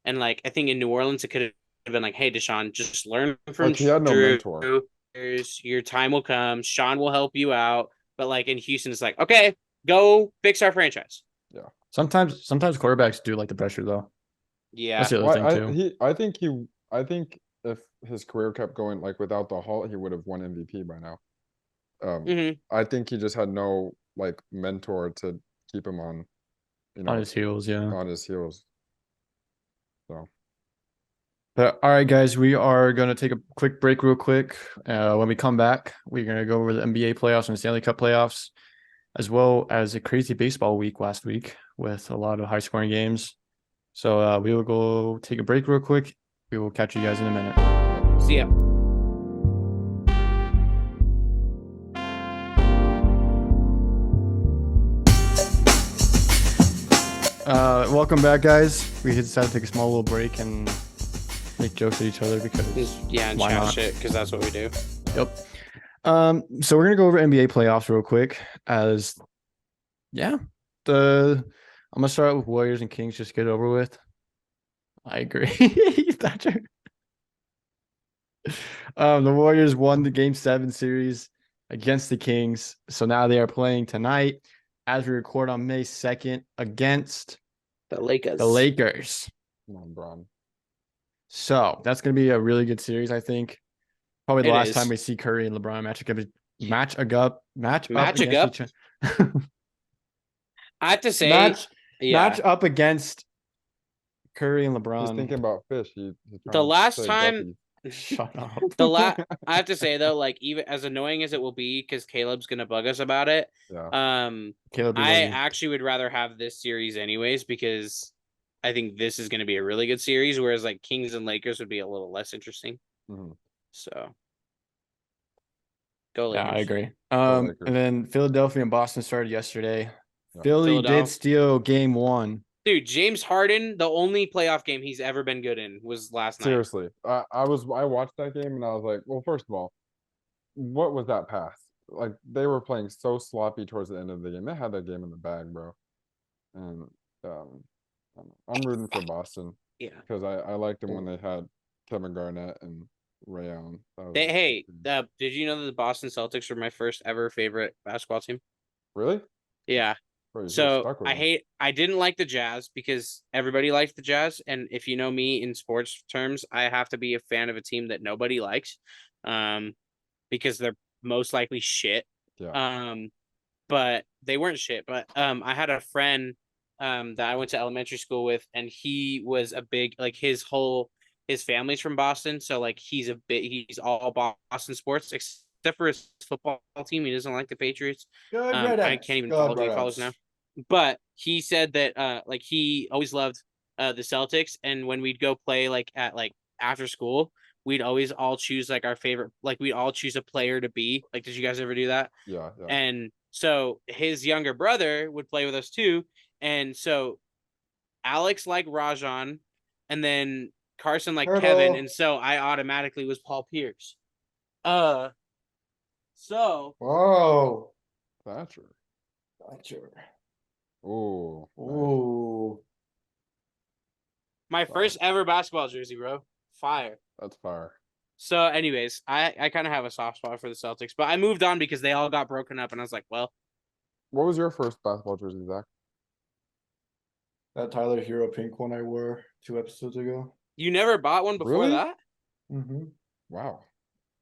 and like I think in New Orleans it could have been like, hey, Deshaun, just learn from Like he had no Drew. mentor. Your time will come. Sean will help you out. But like in Houston, it's like, okay, go fix our franchise. Sometimes quarterbacks do like the pressure though. Yeah. That's the other Well, thing too. I think if his career kept going like without the halt, he would have won MVP by now. hmm I think he just had no like mentor to keep him on On his heels, yeah. on his heels. So But all right, guys, we are gonna take a quick break real quick. When we come back, we're gonna go over the NBA playoffs and the Stanley Cup playoffs, as well as a crazy baseball week last week with a lot of high scoring games. So we will go take a break real quick. We will catch you guys in a minute. See ya. Welcome back, guys. We decided to take a small little break and make jokes at each other because Yeah, and why chat not? shit because that's what we do. Yep. So we're gonna go over NBA playoffs real quick. I'm gonna start with Warriors and Kings. Just get it over with. I agree. Thatcher. The Warriors won the Game 7 series against the Kings, so now they are playing tonight as we record on May 2nd against The Lakers. the Lakers. come on, Bron. So that's gonna be a really good series, I think. Probably the It last is. time we see Curry and LeBron match up Match against each other. I have to say, match up against Curry and He's LeBron. thinking about fish. He's the trying to last say time, Shut up. I have to say though, like even as annoying as it will be, because Caleb's gonna bug us about it. Yeah. Caleb, we I love you. actually would rather have this series anyways because I think this is gonna be a really good series, whereas like Kings and Lakers would be a little less interesting. Mhm. So go Yeah, Lakers. I agree. Lakers. And then Philadelphia and Boston started yesterday. Yeah. Philly did Philadelphia. steal game 1. Dude, James Harden, the only playoff game he's ever been good in was last night. Seriously, I watched that game and I was like, well, first of all, what was that pass? Like they were playing so sloppy towards the end of the game. They had that game in the bag, bro. And um, I'm rooting for Boston Yeah. because I liked them when they had Kevin Garnett and Ray Allen. Did you know that the Boston Celtics were my first ever favorite basketball team? Really? Yeah. Bro, you're So stuck with them. I didn't like the Jazz because everybody liked the Jazz, and if you know me in sports terms, I have to be a fan of a team that nobody likes, because they're most likely shit. Yeah. But they weren't shit. But I had a friend that I went to elementary school with, and he was a big like his family's from Boston, so like he's all Boston sports except for his football team. He doesn't like the Patriots. Good I can't even follow who he follows now. But he said that like he always loved the Celtics, and when we'd go play like at like after school, we'd always all choose like our favorite, like we'd all choose a player to be. Like, did you guys ever do that? Yeah. And so his younger brother would play with us too. And so Alex liked Rajon, and then Carson liked Kevin, and so I automatically was Paul Pierce. So Whoa. Thatcher. Thatcher. Oh. Ooh. my first ever basketball jersey, bro. Fire. That's fire. So, anyways, I kind of have a soft spot for the Celtics, but I moved on because they all got broken up, and I was like, well, What was your first basketball jersey, Zach? That Tyler Hero pink one I wore 2 episodes ago. you never bought one before Really? that? Mm-hmm. Wow.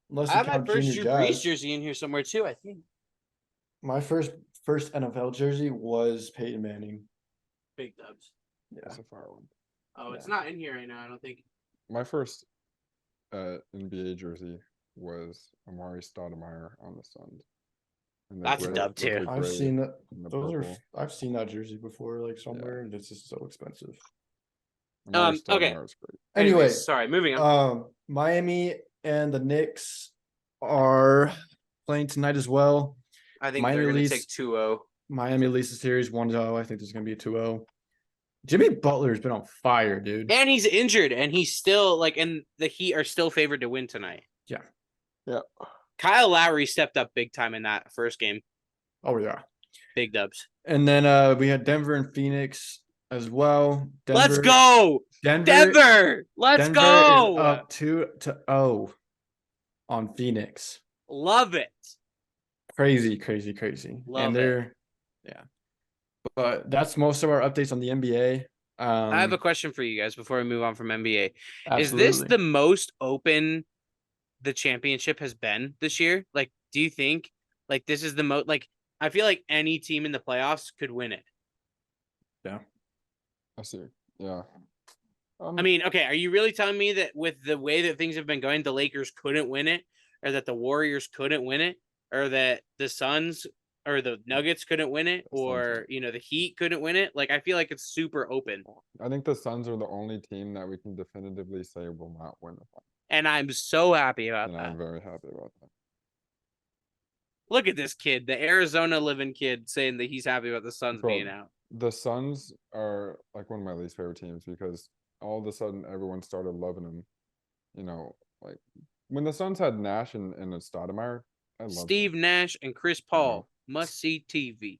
Unless I you have my count first Junior Drew Brees Jazz. jersey in here somewhere too, I think. My first NFL jersey was Peyton Manning. Big dubs. Yeah. That's a fire one. Oh, it's not in here right now, I don't think. My first NBA jersey was Amari Stoudemire on the Suns. And That's a dub, too. I've seen that. Purple. I've seen that jersey before, like somewhere, and it's just so expensive. Amari Okay. Stoudemire is great. Anyway, Anyways, sorry, moving on. Miami and the Knicks are playing tonight as well. I think Miami they're going to leads- take 2-0. Miami leads the series 1-0. I think there's going to be a 2-0. Jimmy Butler's been on fire, dude. And he's injured, and he's still like, and the Heat are still favored to win tonight. Yeah. Yeah. Kyle Lowry stepped up big time in that first game. Oh, yeah. Big dubs. And then we had Denver and Phoenix as well. Let's go. Denver. Let's go. Is up 2-0 on Phoenix. Love it. Crazy. Love it. Yeah. But that's most of our updates on the NBA. I have a question for you guys before we move on from NBA. Absolutely. Is this the most open the championship has been this year? Like, do you think like this is the most, like, I feel like any team in the playoffs could win it. I see. Yeah. I mean, okay, are you really telling me that with the way that things have been going, the Lakers couldn't win it, or that the Warriors couldn't win it, or that the Suns or the Nuggets couldn't win it, or the Heat couldn't win it? Like, I feel like it's super open. I think the Suns are the only team that we can definitively say will not win the final. And I'm so happy about And that. I'm very happy about that. Look at this kid, the Arizona living kid, saying that he's happy about the Suns Bro, being out. The Suns are like one of my least favorite teams because all of a sudden everyone started loving them. Like when the Suns had Nash and Stoudemire, I loved Steve them. Nash and Chris Paul must see TV.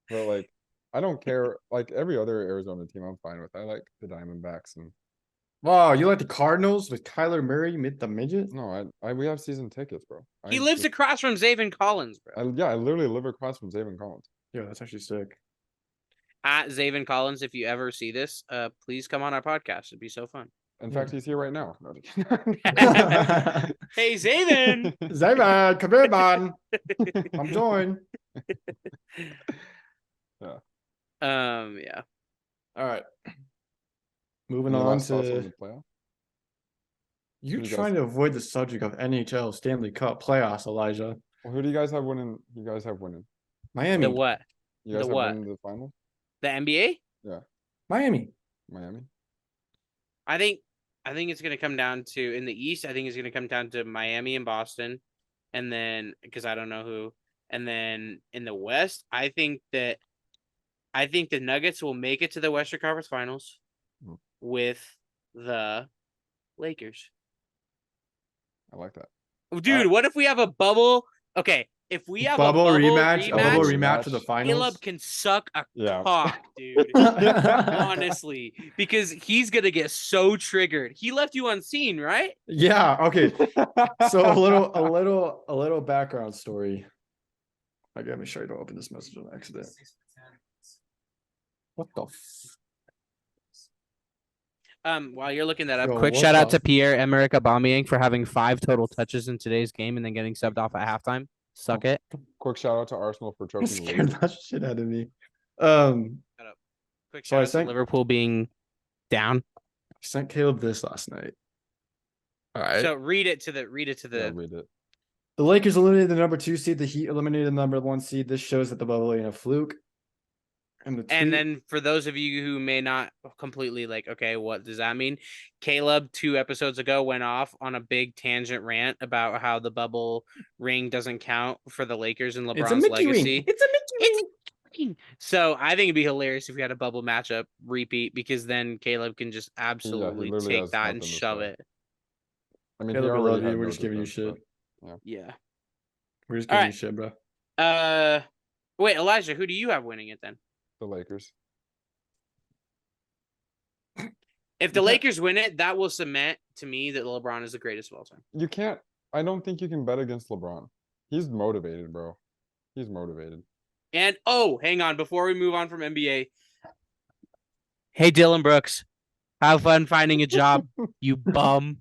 But like, I don't care. Like every other Arizona team, I'm fine with. I like the Diamondbacks and Wow, you like the Cardinals with Kyler Murray, the midget? no, we have season tickets, bro. He lives across from Zayvon Collins, bro. I literally live across from Zayvon Collins. Yeah, that's actually sick. At Zayvon Collins, if you ever see this, please come on our podcast. It'd be so fun. In fact, he's here right now. Hey, Zayvon. Zayvon, come here, man. I'm joined. Yeah. Yeah. All right. Moving Any on last thoughts on to the playoff? you you trying guys- to avoid the subject of NHL Stanley Cup playoffs, Elijah. Well, who do you guys have winning? You guys have winning. Miami. The what? You guys The have what? winning the final? The NBA? Yeah. Miami. Miami. I think it's going to come down to in the East. I think it's going to come down to Miami and Boston, and then because I don't know who, and then in the West, I think the Nuggets will make it to the Western Conference Finals with the Lakers. I like that. Dude, what if we have a bubble? Okay, if we have a bubble rematch to the finals. Caleb can suck a Yeah. cock, dude. Honestly, because he's gonna get so triggered. He left you unseen, right? Yeah. Okay. So a little background story. I gotta make sure I don't open this message on accident. What the? While you're looking that up, Yo, quick what shout out the- to Pierre-Emerick Aubameyang for having 5 total touches in today's game and then getting subbed off at halftime. Suck it. Quick shout out to Arsenal for choking the scared Lakers. that shit out of me. Quick So I shout out to sent- Liverpool being down. I sent Caleb this last night. All right. So read it to the Yeah, read it. The Lakers eliminated the number 2 seed. The Heat eliminated the number 1 seed. This shows that the bubble ain't a fluke. And then for those of you who may not completely okay, what does that mean? Caleb 2 episodes ago went off on a big tangent rant about how the bubble ring doesn't count for the Lakers and it's a LeBron's Mickey legacy. ring. It's a Mickey ring. So I think it'd be hilarious if we had a bubble matchup repeat because then Caleb can just absolutely literally take has that and nothing to shove say. it. I mean, Caleb, he we already love you. had We're no just giving you defense, shit. but Yeah. We're just All giving right. you shit, bro. Wait, Elijah, who do you have winning it then? the Lakers. If the You can't- Lakers win it, that will cement to me that LeBron is the greatest of all time. You can't. I don't think you can bet against LeBron. He's motivated, bro. He's motivated. And hang on, before we move on from NBA. Hey Dylan Brooks, have fun finding a job, you bum.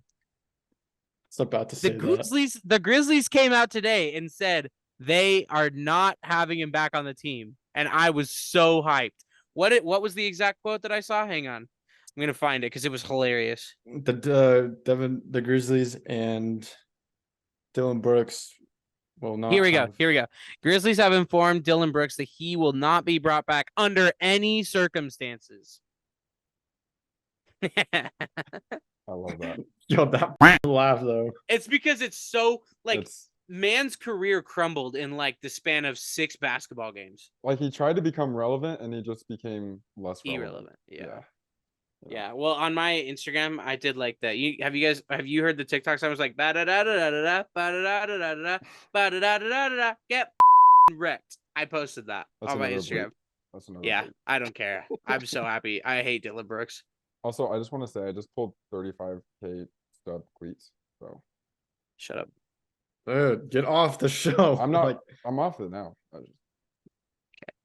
It's about to say The Grizzlies came out today and said they are not having him back on the team. And I was so hyped. What was the exact quote that I saw? Hang on. I'm gonna find it because it was hilarious. The Grizzlies and Dylan Brooks will not. Here we go. Grizzlies have informed Dylan Brooks that he will not be brought back under any circumstances. I love that. Yo, that laugh though. It's because it's so It's man's career crumbled in the span of 6 basketball games. like he tried to become relevant and he just became less relevant. Irrelevant. Yeah. Yeah. Yeah. Well, on my Instagram, I did that. Have you heard the TikToks? I was like, ba da da da da da ba da da da da da ba da da da da da get wrecked. I posted that That's on my another Instagram. bleep. That's another Yeah, bleep. I don't care. I'm so happy. I hate Dylan Brooks. Also, I just want to say I just pulled 35K stud cleats. So Shut up. Dude, get off the show. I'm not. I'm off it now.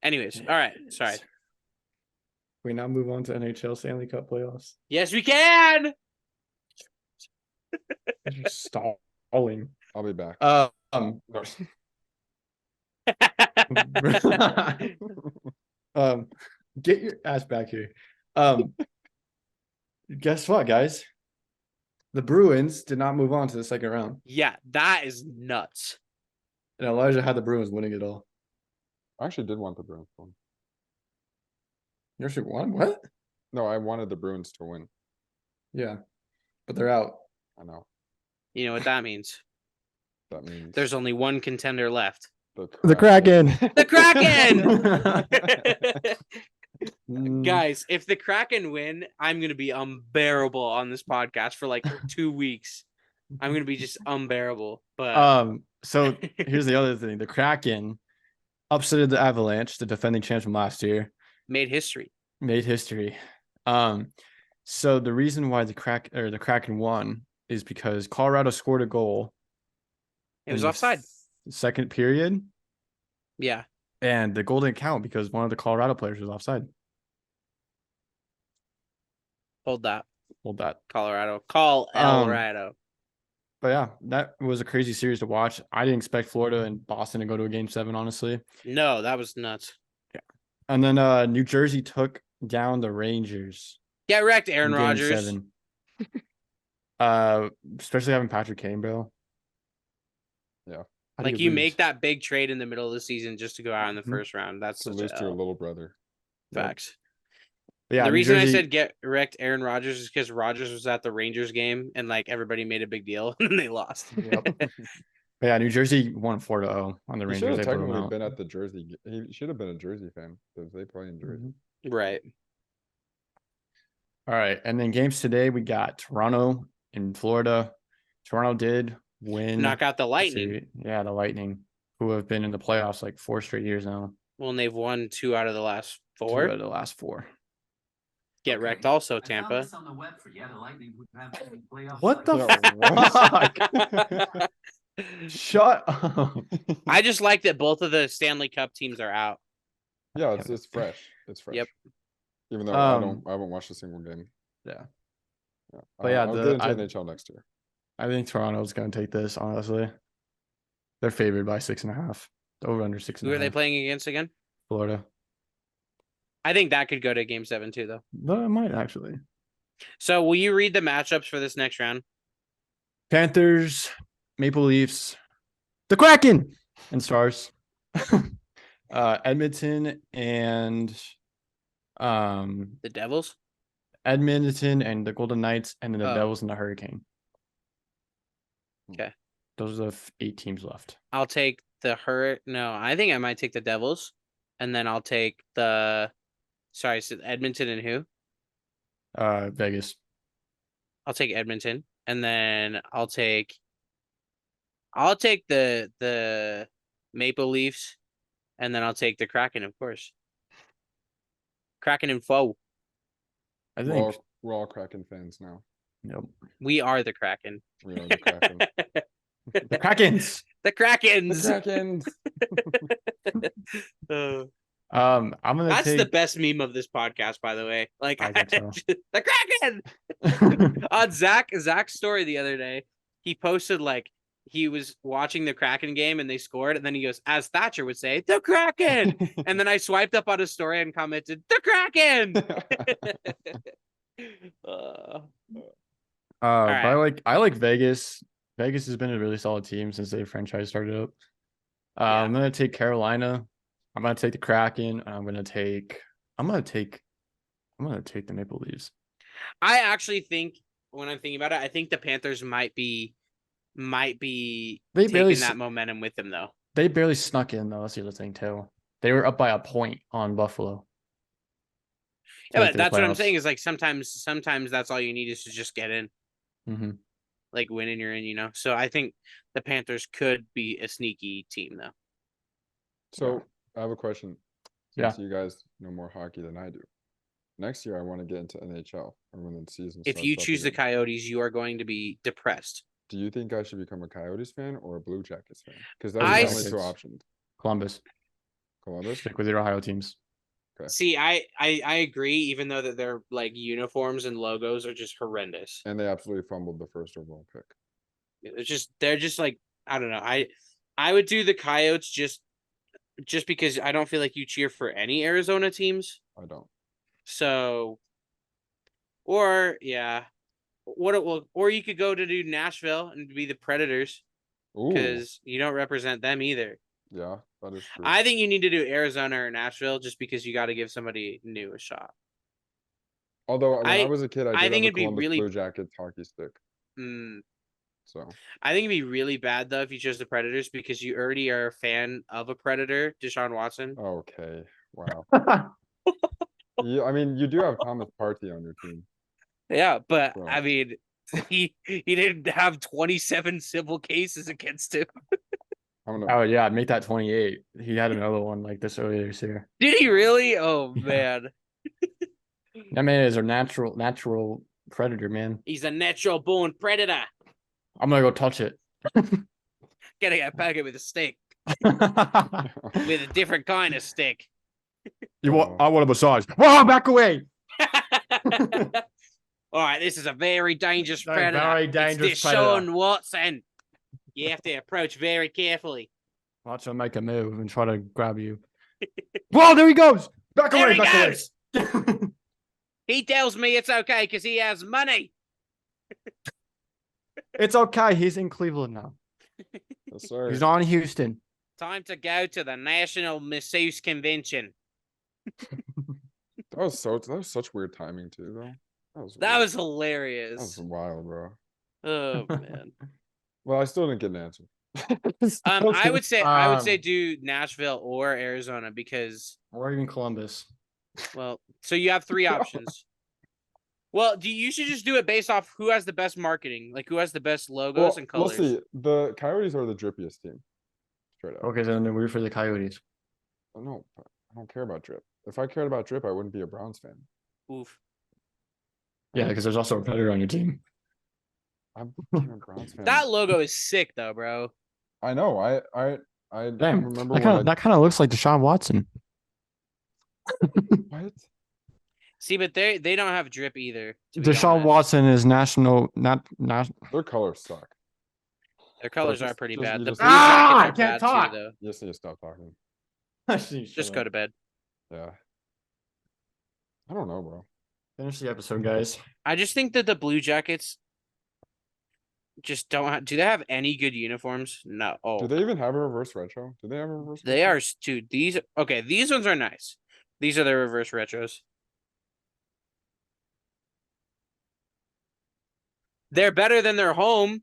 Anyways, all right. Sorry. We now move on to NHL Stanley Cup playoffs. Yes, we can. You're stalling. I'll be back. No. Um, get your ass back here. Um, guess what, guys? The Bruins did not move on to the second round, Yeah, that is nuts. and Elijah had the Bruins winning it all. I actually did want the Bruins to win. You actually won? What? No, I wanted the Bruins to win. Yeah, but they're out. I know. You know what that means? That means There's only one contender left. The Kraken. The Kraken! Mm, Guys, if the Kraken win, I'm going to be unbearable on this podcast for like 2 weeks. I'm going to be just unbearable. But so here's the other thing. The Kraken upsetted the Avalanche, the defending champs from last year. made history. Made history. So the reason why the Kraken won is because Colorado scored a goal. It was offside. Second period, Yeah. and the goal didn't count because one of the Colorado players was offside. Hold that. Hold that. Colorado. Colorado. But yeah, that was a crazy series to watch. I didn't expect Florida and Boston to go to a game 7, honestly. No, that was nuts. Yeah. And then New Jersey took down the Rangers. Get wrecked, Aaron in game Rodgers. 7. Especially having Patrick Kane, bro. Yeah. Like you make that big trade in the middle of the season just to go out in the first round. That's To such lose a to your L. little brother. Facts. But yeah, the New reason I Jersey- said get wrecked Aaron Rodgers is because Rodgers was at the Rangers game and like everybody made a big deal and they lost. Yep. But yeah, New Jersey won 4-0 on the He Rangers. should have They blew them technically out. been at the Jersey. He should have been a Jersey fan because they play in Jersey. Right. All right, and then games today we got Toronto in Florida. Toronto did win. Knock out the the Lightning. series. Yeah, the Lightning, who have been in the playoffs like 4 straight years now. Well, and they've won 2 out of the last 2 4. out of the last 4. Get wrecked also, I found Tampa. this on the web for the Lightning who have been playoff What the Yeah, fuck? Shut up. I just like that both of the Stanley Cup teams are out. Yeah, it's fresh. It's fresh. Yep. Even though I haven't watched a single game. Yeah. Yeah. But yeah, I'll get into NHL next year. I think Toronto's going to take this, honestly. They're favored by 6.5. Over under 6.5. Who are they playing against again? Florida. I think that could go to game 7 too, though. No, it might actually. So will you read the matchups for this next round? Panthers, Maple Leafs, the Kraken, and Stars. Edmonton and The Devils? Edmonton and the Golden Knights, and then the Oh. Devils and the Hurricane. Okay. Those are the 8 teams left. I'll take the No, I think I might take the Devils. And then I'll take so Edmonton and who? Vegas. I'll take Edmonton. And then I'll take the Maple Leafs. And then I'll take the Kraken, of course. Kraken and foe. I We're think. all, we're all Kraken fans now. Yep. We are the Kraken. We are the Kraken. The Krakens. The Krakens. The Krakens. I'm gonna That's take the best meme of this podcast, by the way. Like I think so. the Kraken. On Zach's story the other day, he posted like he was watching the Kraken game and they scored, and then he goes, as Thatcher would say, the Kraken. And then I swiped up on his story and commented, the Kraken. But I like Vegas. Vegas has been a really solid team since the franchise started up. I'm gonna take Carolina. I'm gonna take the Kraken. I'm gonna take the Maple Leafs. I actually think when I'm thinking about it, I think the Panthers might be They taking barely that momentum with them though. They barely snuck in though. That's the other thing too. They were up by a point on Buffalo. Yeah, but that's what I'm saying is like sometimes that's all you need is to just get in. Mm-hmm. Like winning, you're in, So I think the Panthers could be a sneaky team though. So I have a question. Yeah. Since you guys know more hockey than I do. Next year I want to get into NHL or when the season If starts you up choose the again. Coyotes, you are going to be depressed. Do you think I should become a Coyotes fan or a Blue Jackets fan? Because I those are the only two s- options. Columbus. Columbus? Stick with your Ohio teams. Okay. See, I agree, even though that their like uniforms and logos are just horrendous. And they absolutely fumbled the first overall pick. They're just like I don't know. I would do the Coyotes just just because I don't feel like you cheer for any Arizona teams. I don't. So, or yeah, what it will, or you could go to do Nashville and be the Predators Ooh, because you don't represent them either. yeah, that is true. I think you need to do Arizona or Nashville just because you got to give somebody new a shot. Although when I I was a kid, I I did have think a it'd be Columbus really, Blue Jackets hockey stick. mm, So I think it'd be really bad though if you chose the Predators because you already are a fan of a Predator, Deshaun Watson. okay, wow. Yeah, I mean, you do have Thomas Partey on your team. Yeah, but So I mean, he didn't have 27 civil cases against him. I'm Oh gonna. yeah, make that 28. He had another one like this earlier this year. Did he really? Oh Yeah. man, That man is a natural predator, man. he's a natural born predator. I'm gonna go touch it. Getting a packet with a stick, You with a different kind of stick. want? I want a massage. Whoa, back away! All right, this is a very dangerous Very predator. dangerous It's predator. Deshaun Watson. You have to approach very carefully. Watch him make a move and try to grab you. Whoa, there he goes! Back There away! he Back goes! away! He tells me it's okay because he has money. It's okay. He's in Cleveland now. Yes, sir. He's not in Houston. Time to go to the National Masseuse Convention. That was such weird timing too, though. That weird. was That was hilarious. wild, bro. Oh man. Well, I still didn't get an answer. I would say Um, do Nashville or Arizona because Or even Columbus. well, so you have three options. Well, you should just do it based off who has the best marketing, like who has the best logos Well, and we'll colors. see. The Coyotes are the drippiest team. Straight up. Okay, then we're for the Coyotes. Oh, no, I don't care about drip. If I cared about drip, I wouldn't be a Browns fan. Oof. Yeah, because there's also a predator on your team. I'm a Browns fan. That logo is sick though, bro. I know. I Damn, remember that when kind of looks like Deshaun Watson. what? See, but they don't have drip either. To be Deshaun honest. Watson is national, not. Their colors suck. Their colors just- are pretty just- bad. you The just- Blue Ah, I Jackets are can't bad talk. too, though. You just need to stop talking. Just go to bed. Yeah. I don't know, bro. Finish the episode, guys. I just think that the Blue Jackets just don't have. Do they have any good uniforms? No. Oh, Do they even have a reverse retro? Do they have a reverse? they retro? are dude. These okay. These ones are nice. These are the reverse retros. They're better than their home.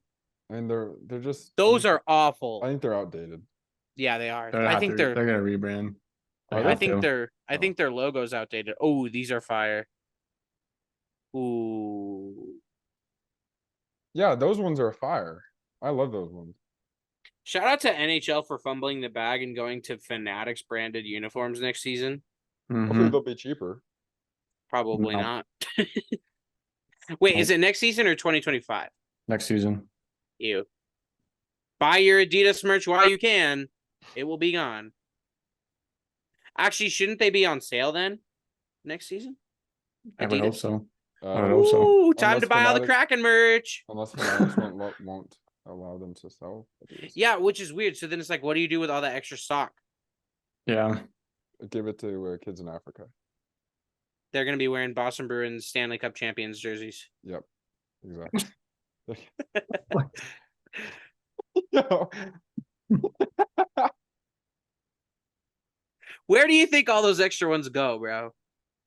And they're just. Those are I awful. think they're outdated. Yeah, they are. They're I gonna think they're gonna rebrand. They Are they? I have think to. their I Oh. think their logo's outdated. Oh, these are fire. Ooh. Yeah, those ones are fire. I love those ones. Shout out to NHL for fumbling the bag and going to Fanatics branded uniforms next season. Hopefully Mhm. they'll be cheaper. Probably No. not. Wait, is it next season or 2025? Next season. You buy your Adidas merch while you can. It will be gone. Actually, shouldn't they be on sale then? Next season? I would hope Adidas? so. Uh, I would hope so. Ooh, time Unless to buy all the Fanatics- Kraken merch. Unless Fanatics won't allow them to sell. Adidas. Yeah, which is weird. So then it's like, what do you do with all that extra stock? Yeah. Give it to kids in Africa. They're going to be wearing Boston Bruins Stanley Cup champions jerseys. Yep. Exactly. Yo, Where do you think all those extra ones go, bro?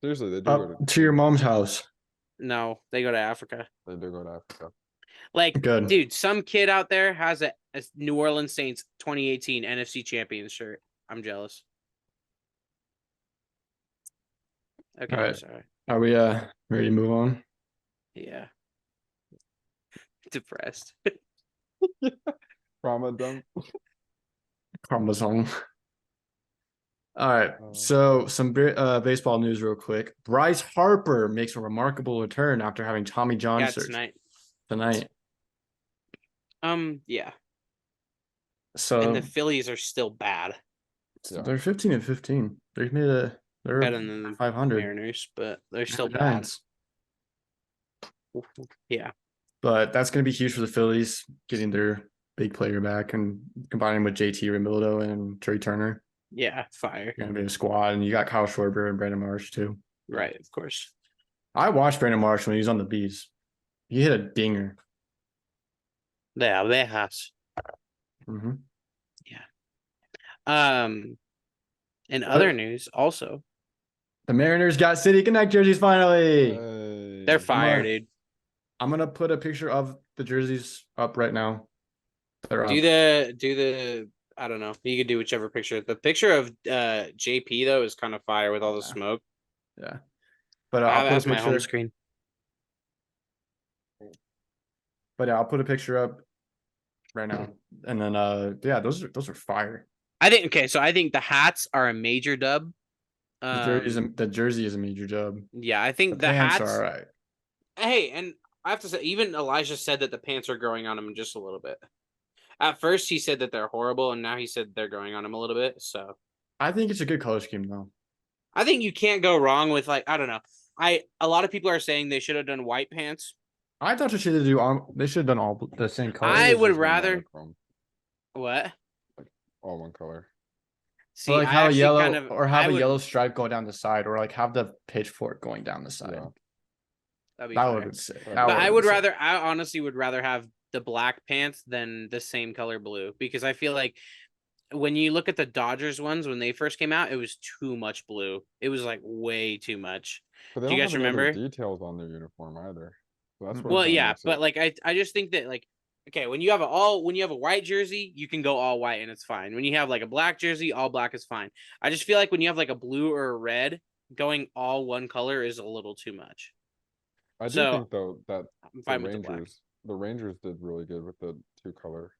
seriously, they do go Up to your mom's house. No, they go to Africa. they do go to Africa. Like, Good. dude, some kid out there has a New Orleans Saints 2018 NFC Champions shirt. I'm jealous. Okay, I'm Alright. sorry. Are we ready to move on? Yeah. Depressed. Trauma dump. Chromosome. All right. Oh. So some baseball news real quick. Bryce Harper makes a remarkable return after having Tommy John Yeah, surgery tonight. tonight. Yeah. So And the Phillies are still bad. Yeah. they're 15 and 15. They've made they're Better than the 500. Mariners, but they're still bad. Giants. Yeah. But that's going to be huge for the Phillies getting their big player back and combining with JT Realmuto and Trey Turner. Yeah, fire. You're gonna be a squad, and you got Kyle Schwarber and Brandon Marsh too. Right, of course. I watched Brandon Marsh when he was on the Bees. He hit a dinger. The abejas. Mm-hmm. In other news, also, The Mariners got City Connect jerseys finally. they're Hey, fire, dude. I'm gonna put a picture of the jerseys up right now. They're Do up. the I don't know. You could do whichever picture. The picture of JP though is kind of fire with all the Yeah. smoke. Yeah. But I I'll have it put a as my home picture. screen. But yeah, I'll put a picture up right now. And then yeah, those are fire. I think okay, so I think the hats are a major dub. The jersey is a major job. Yeah, I The think the pants hats. are all right. Hey, and I have to say, even Elijah said that the pants are growing on him just a little bit. At first, he said that they're horrible, and now he said they're growing on him a little bit. So I think it's a good color scheme though. I think you can't go wrong with like I don't know. A lot of people are saying they should have done white pants. I thought they should have done all the same color. I it's would just rather monochrome, what? all one color. Or See, like I have a actually yellow kind of or have I a would yellow stripe go down the side, or like have the pitchfork going down the side. Yeah. that'd be That would fire. have been sick. But That But would I have would been sick. rather I honestly would rather have the black pants than the same color blue because I feel like when you look at the Dodgers ones when they first came out, it was too much blue. It was like way too much. But they Do you don't guys have any other remember? details on their uniform either. So that's what Mm-mm. Well, kind of yeah, makes but it. like I just think that like okay, when you have a white jersey, you can go all white and it's fine. When you have like a black jersey, all black is fine. I just feel like when you have like a blue or a red, going all one color is a little too much. I do So think though that I'm the fine with the black. Rangers did really good with the two color.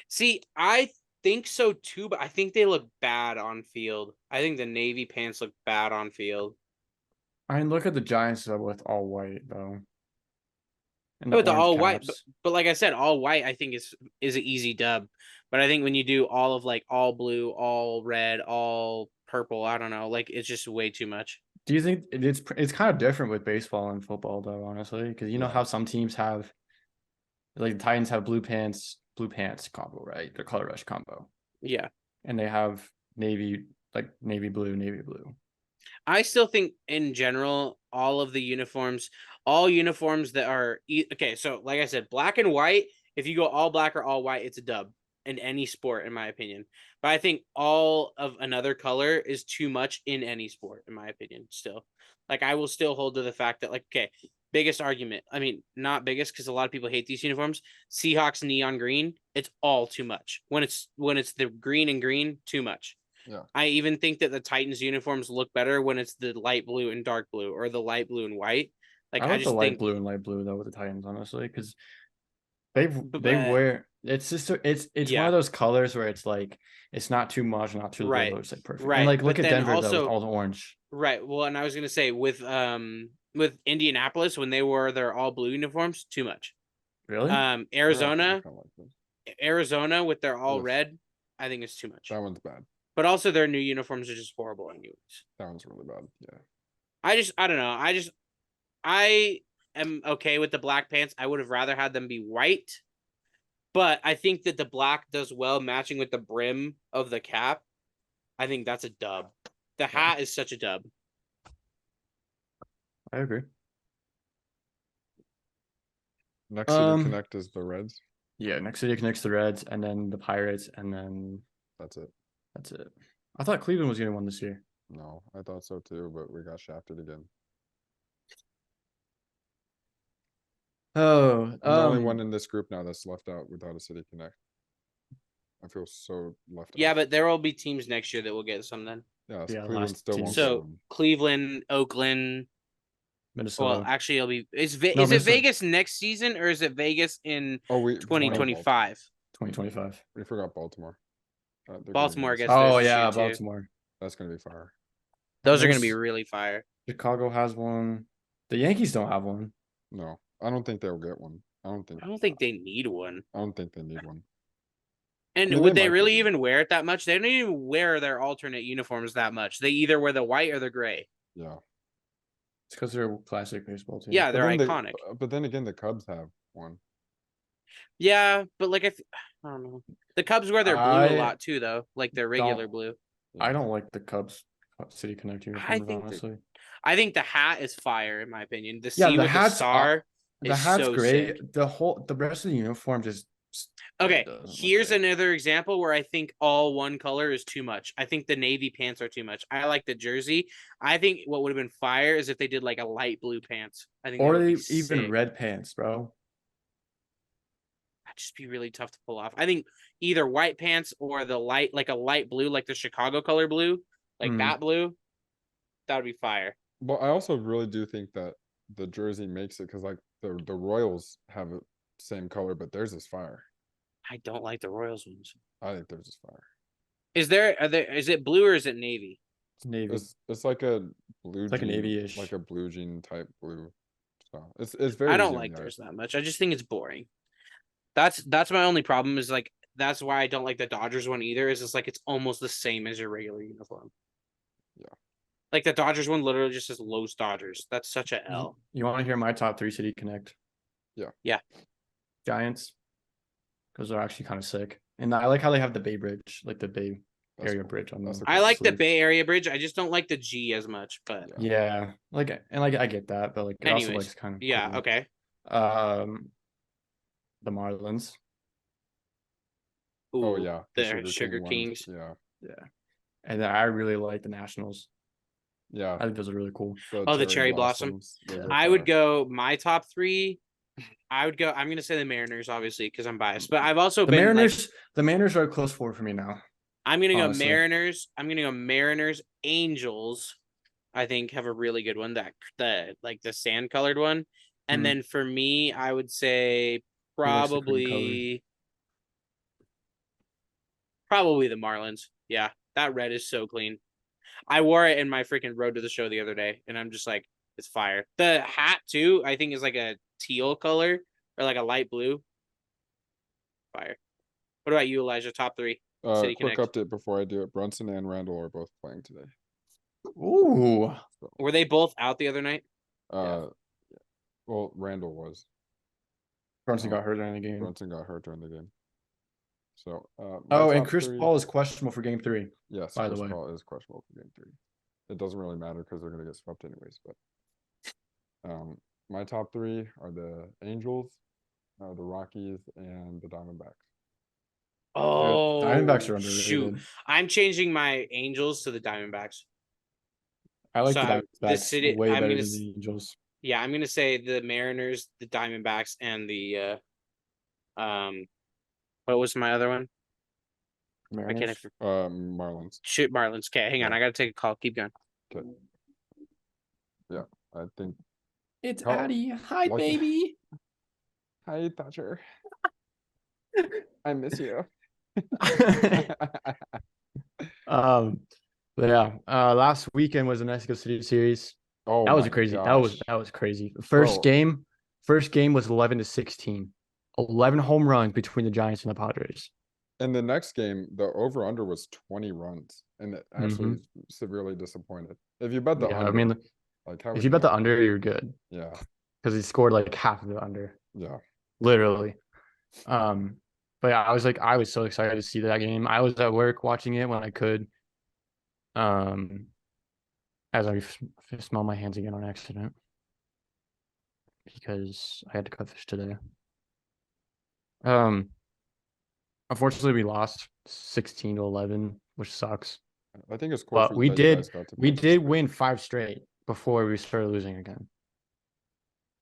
See, I think so too, but I think they look bad on field. I think the navy pants look bad on field. I mean, look at the Giants with all white though, and the With the orange all white, but, caps. but like I said, all white I think is an easy dub. But I think when you do all of like all blue, all red, all purple, I don't know, like it's just way too much. Do you think it's kind of different with baseball and football though, honestly? Because you know Yeah. how some teams have like the Titans have blue pants combo, right? Their color rush combo, Yeah. and they have navy blue, navy blue. I still think in general, all uniforms that are okay. So, like I said, black and white. If you go all black or all white, it's a dub in any sport, in my opinion. But I think all of another color is too much in any sport, in my opinion. Still, like I will still hold to the fact that, like, okay, biggest argument. I mean, not biggest because a lot of people hate these uniforms. Seahawks neon green. It's all too much. When it's the green and green, too much. Yeah. I even think that the Titans uniforms look better when it's the light blue and dark blue or the light blue and white. Like I I like the just light think blue and light blue though with the Titans, honestly, because but, they wear it's just it's one yeah, of those colors where it's like it's not too much, not too right. little, it's like perfect. And Right. like look But at then Denver though with also all the orange. right. Well, and I was gonna say with Indianapolis when they wore their all blue uniforms, too much. Really? I Arizona, kinda like this. Arizona with their all Ugh. red, I think it's too much. That one's bad. But also their new uniforms are just horrible anyways. That one's really bad. Yeah. I don't know. I am okay with the black pants. I would have rather had them be white. But I think that the black does well matching with the brim of the cap. I think that's a dub. The hat is such a dub. I agree. Next City Um, Connect is the Reds. Yeah, next city connects the Reds and then the Pirates and then That's it. that's it. I thought Cleveland was gonna win this year. No, I thought so too, but we got shafted again. Oh, I'm the only one in this group now that's left out without a City Connect. I feel so left Yeah, out. but there will be teams next year that will get some then. Yeah, Yeah, Cleveland last still team. won't get So one. Cleveland, Oakland. Minnesota. Well, actually, it'll be is No, it Minnesota. Vegas next season or is it Vegas in Oh, we 2025? 2025. We forgot Baltimore. They're gonna be Baltimore nice. gets theirs Oh this yeah, year, too. Baltimore. That's gonna be fire. Those are going to be Minnes- really fire. Chicago has one. The Yankees don't have one. No, I don't think they'll get one. I don't think they need one. I don't think they need one. And mean, would they they might really get one. even wear it that much? They don't even wear their alternate uniforms that much. They either wear the white or the gray. Yeah. It's because they're a classic baseball team. Yeah, they're then iconic. but then again, the Cubs have one. Yeah, but like I don't know. The Cubs wear their blue a lot too, though, like their regular Don't- blue. I don't like the Cubs City Connect I uniforms, think honestly. I think the hat is fire in my opinion. The Yeah, C with the star the is hat's so sick. great. The rest of the uniform just Okay, doesn't look here's great. another example where I think all one color is too much. I think the navy pants are too much. I like the jersey. I think what would have been fire is if they did like a light blue pants. I think that Or would be even sick. red pants, bro. That'd just be really tough to pull off. I think either white pants or the light, like a light blue, like the Chicago color blue, like Mm. that blue. That would be fire. But I also really do think that the jersey makes it because like the Royals have the same color, but theirs is fire. I don't like the Royals ones. I think theirs is fire. Is it blue or is it navy? It's navy. It's like a blue It's like a jean, navy-ish. like a blue jean type blue style. It's very I don't easy on like the eye. theirs that much. I just think it's boring. That's my only problem is like that's why I don't like the Dodgers one either. Is it's like it's almost the same as your regular uniform. Yeah. Like the Dodgers one literally just says Los Dodgers. That's such a L. You want to hear my top 3 City Connect? Yeah. Yeah. Giants, because they're actually kind of sick, and I like how they have the Bay Bridge, like the Bay That's Area cool. Bridge on That's them. a I cool like the sleeve. Bay Area Bridge. I just don't like the G as much. But Yeah, like I get that, but like it also anyways, looks kind of yeah, cool. okay. The Marlins. Oh Ooh, yeah, the Sugar Sugar King Kings. ones. Yeah. Yeah, and then I really like the Nationals. Yeah. I think those are really cool. Oh, the cherry blossom. blossoms, those Yeah. are I would fire. go my top 3. I'm gonna say the Mariners, obviously, because I'm biased. But I've also The been Mariners, like, the Mariners are a close 4 for me now. I'm gonna go honestly. Mariners. I'm gonna go Mariners. Angels, I think, have a really good one. That the sand colored one. And Hmm. then for me, I would say Who likes the cream color? probably the Marlins. Yeah, that red is so clean. I wore it in my freaking road to the show the other day, and I'm just like, it's fire. The hat too, I think, is like a teal color or like a light blue. Fire. What about you, Elijah? Top 3 City Quick Connect. update before I do it. Brunson and Randall are both playing today. Ooh, So, Were they both out the other night? well, Randall was. Brunson got hurt during the game. Brunson got hurt during the game. So, Oh, and top Chris 3 Paul is questionable for Game 3. Yes, by the Chris way. Paul is questionable for game 3. It doesn't really matter because they're gonna get swept anyways. But my top 3 are the Angels, the Rockies, and the Diamondbacks. Oh, Diamondbacks are shoot. underrated. I'm changing my Angels to the Diamondbacks. I like So the the Diamondbacks city. way I'm better gonna. than the Angels. Yeah, I'm gonna say the Mariners, the Diamondbacks, and the what was my other one? I can't. Mariners. Marlins. Shoot, Marlins. Okay, hang on. Yeah. I gotta take a call. Keep going. Okay. Yeah, I think. It's Oh, Addie. Hi, like- baby. Hi, Thatcher. I miss you. But yeah, last weekend was the Mexico City series. Oh, That was my crazy. gosh. That was crazy. Bro. First game was 11-16. 11 home runs between the Giants and the Padres. In the next game, the over under was 20 runs, and it actually severely disappointed. If you bet the Yeah, under, I mean, like how if would you bet the know? under, you're good Yeah, because he scored like half of the under, yeah. literally. But yeah, I was so excited to see that game. I was at work watching it when I could. As I smelled my hands again on accident because I had to cut fish today. Unfortunately, we lost 16-11, which sucks. I think it's cool. But we that you guys did got to we did participate. win 5 straight before we started losing again,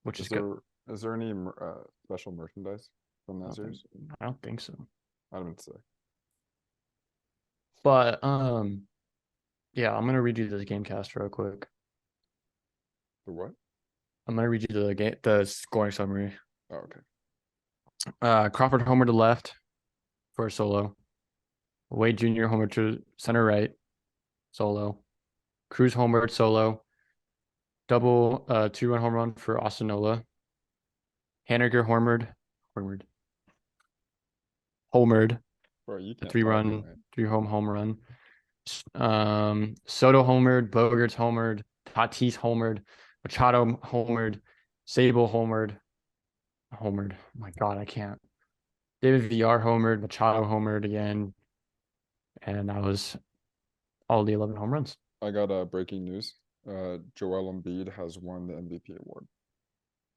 which is good. Is there any special merchandise from that I series? don't think so. I don't say. But yeah, I'm gonna read you this game cast real quick. The what? I'm gonna read you the scoring summary. Oh, okay. Crawford homer to left for a solo. Wade Jr. homer to center right, solo. Cruz homered solo. Double 2-run home run for Austin Nola. Haniger homered. Bro, you can't 3-run, talk, 3-home home run. Soto homered. Bogarts homered. Tatis homered. Machado homered. Sable homered. Oh my God, I can't. David VR homered. Machado homered again. And that was all the 11 home runs. I got breaking news. Joel Embiid has won the MVP award.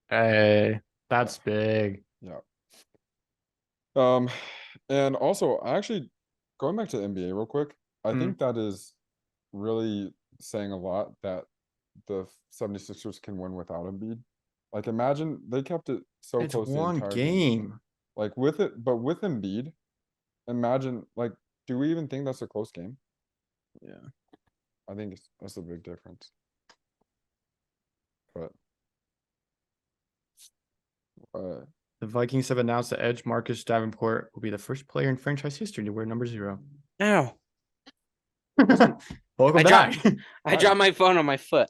Hey, that's big. Yeah. And also, actually, going back to the NBA real quick, I think that is really saying a lot that the 76ers can win without Embiid. Like, imagine they kept it so It's close the one entire game. game. Like with it, but with Embiid, imagine like, do we even think that's a close game? Yeah. I think that's a big difference. But The Vikings have announced that edge Marcus Davenport will be the first player in franchise history to wear number 0. Ow. Welcome I back. I dropped my phone on my foot.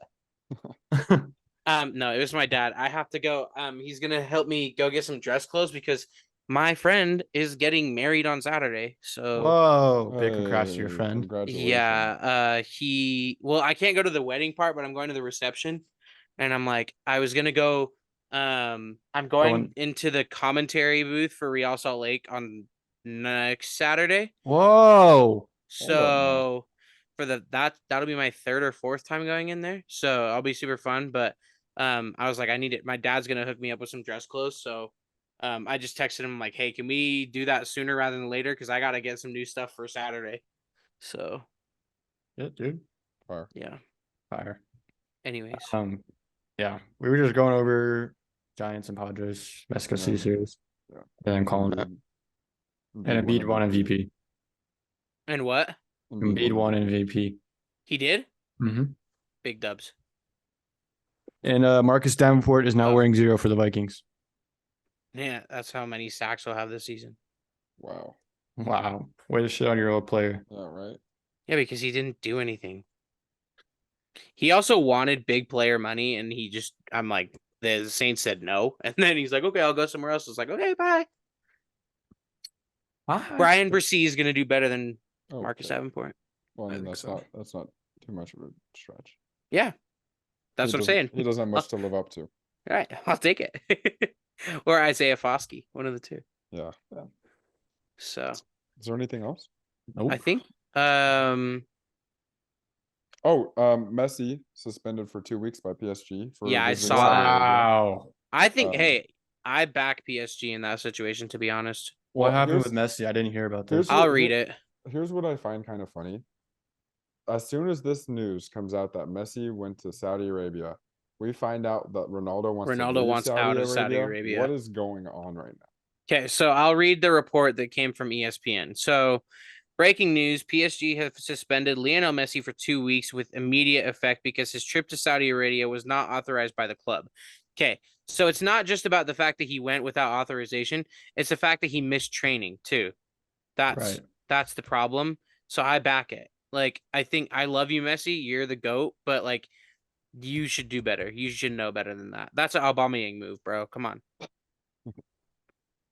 No, it was my dad. I have to go. He's gonna help me go get some dress clothes because my friend is getting married on Saturday. So Whoa, big congrats to your hey, friend. congratulations. yeah, I can't go to the wedding part, but I'm going to the reception. And I'm like, I was gonna go. I'm going into the commentary booth for Real Salt Lake on next Saturday. Whoa. So for that'll be my 3rd or 4th time going in there. So I'll be super fun. But I was like, I need it. My dad's gonna hook me up with some dress clothes. So I just texted him like, hey, can we do that sooner rather than later? Because I gotta get some new stuff for Saturday. So Yeah, dude. Fire. yeah. Fire. Anyways. Yeah. We were just going over Giants and Padres, Mexico City series. Yeah. And I'm calling it. And Embiid won MVP. And what? Embiid won MVP. He did? Mm-hmm. Big dubs. And Marcus Davenport is now wearing 0 for the Vikings. Yeah, that's how many sacks he'll have this season. Wow. Wow. Way to shit on your old player. Yeah, right. Yeah, because he didn't do anything. He also wanted big player money, and I'm like, the Saints said no. And then he's like, okay, I'll go somewhere else. It's like, okay, bye. Brian Bresee is going to do better than Marcus Davenport. Well, I mean, think so. that's not too much of a stretch. Yeah, that's what I'm saying. He doesn't have much to live up to. All right, I'll take it. Or Isaiah Foskey, one of the two. Yeah. So, Is there anything else? Nope. I think, Messi suspended for 2 weeks by PSG for yeah, I visiting saw Saudi that. Arabia. Wow. I think, hey, I back PSG in that situation, to be honest. What happened with Messi? I didn't hear about this. I'll read it. Here's what I find kind of funny. As soon as this news comes out that Messi went to Saudi Arabia, we find out that Ronaldo wants out of Saudi Arabia. What is going on right now? Okay, so I'll read the report that came from ESPN. So, breaking news, PSG have suspended Lionel Messi for 2 weeks with immediate effect because his trip to Saudi Arabia was not authorized by the club. Okay, so it's not just about the fact that he went without authorization, it's the fact that he missed training too. That's the problem. So I back it. Like, I think I love you, Messi. You're the GOAT, but like, you should do better. You should know better than that. That's an Aubameyang move, bro. Come on.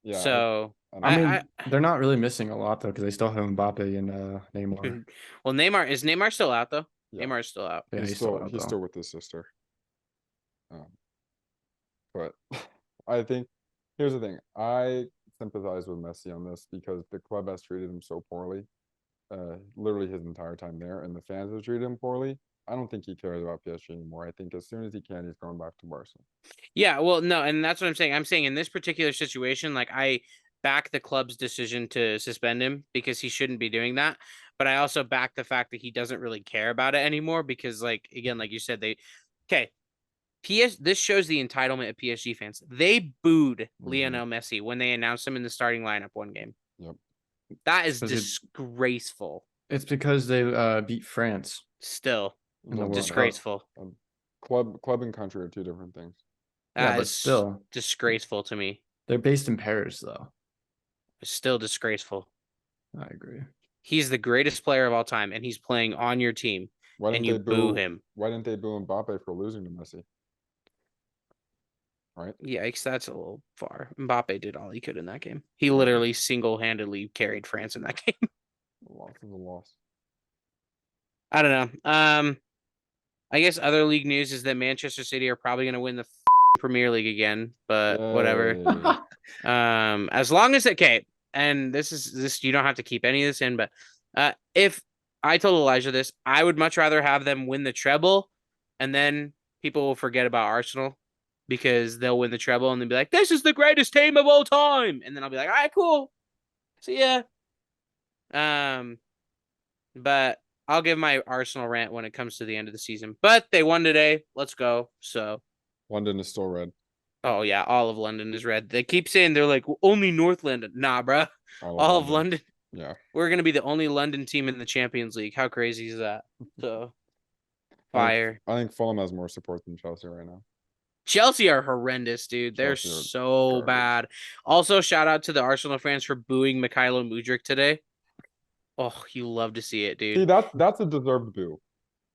Yeah. So I mean, they're not really missing a lot though, because they still have Mbappe and Neymar. Well, is Neymar still out though? Yeah. Neymar's still out. Yeah, he's still with his sister. But I think here's the thing. I sympathize with Messi on this because the club has treated him so poorly, literally his entire time there, and the fans have treated him poorly. I don't think he cares about PSG anymore. I think as soon as he can, he's going back to Barca. Yeah, well, no, and that's what I'm saying. I'm saying in this particular situation, like, I back the club's decision to suspend him because he shouldn't be doing that. But I also back the fact that he doesn't really care about it anymore because, like, again, like you said, this shows the entitlement of PSG fans. They booed Lionel Messi when they announced him in the starting lineup one game. Yep. That is disgraceful. It's because they beat France. Still disgraceful. Club and country are two different things. That but still disgraceful to me. They're based in Paris, though. It's still disgraceful. I agree. He's the greatest player of all time, and he's playing on your team. Why didn't you boo him? Why didn't they boo Mbappe for losing to Messi? Right? Yikes, that's a little far. Mbappe did all he could in that game. He literally single-handedly carried France in that game. A loss is a loss. I don't know. I guess other league news is that Manchester City are probably going to win the Premier League again, but whatever. As long as and this you don't have to keep any of this in, but if I told Elijah this. I would much rather have them win the treble, and then people will forget about Arsenal because they'll win the treble and they'll be like, "This is the greatest team of all time," and then I'll be like, "All right, cool, see ya." Um, but I'll give my Arsenal rant when it comes to the end of the season. But they won today. Let's go. So, London is still red. oh yeah, all of London is red. They keep saying they're like only North London. Nah, bruh. All All of London. Yeah. We're gonna be the only London team in the Champions League. How crazy is that? So fire. I think Fulham has more support than Chelsea right now. Chelsea are horrendous, dude. They're Chelsea are so garbage. bad. Also, shout out to the Arsenal fans for booing Mikhailo Mudryk today. Oh, you love to see it, See, dude. that's a deserved boo.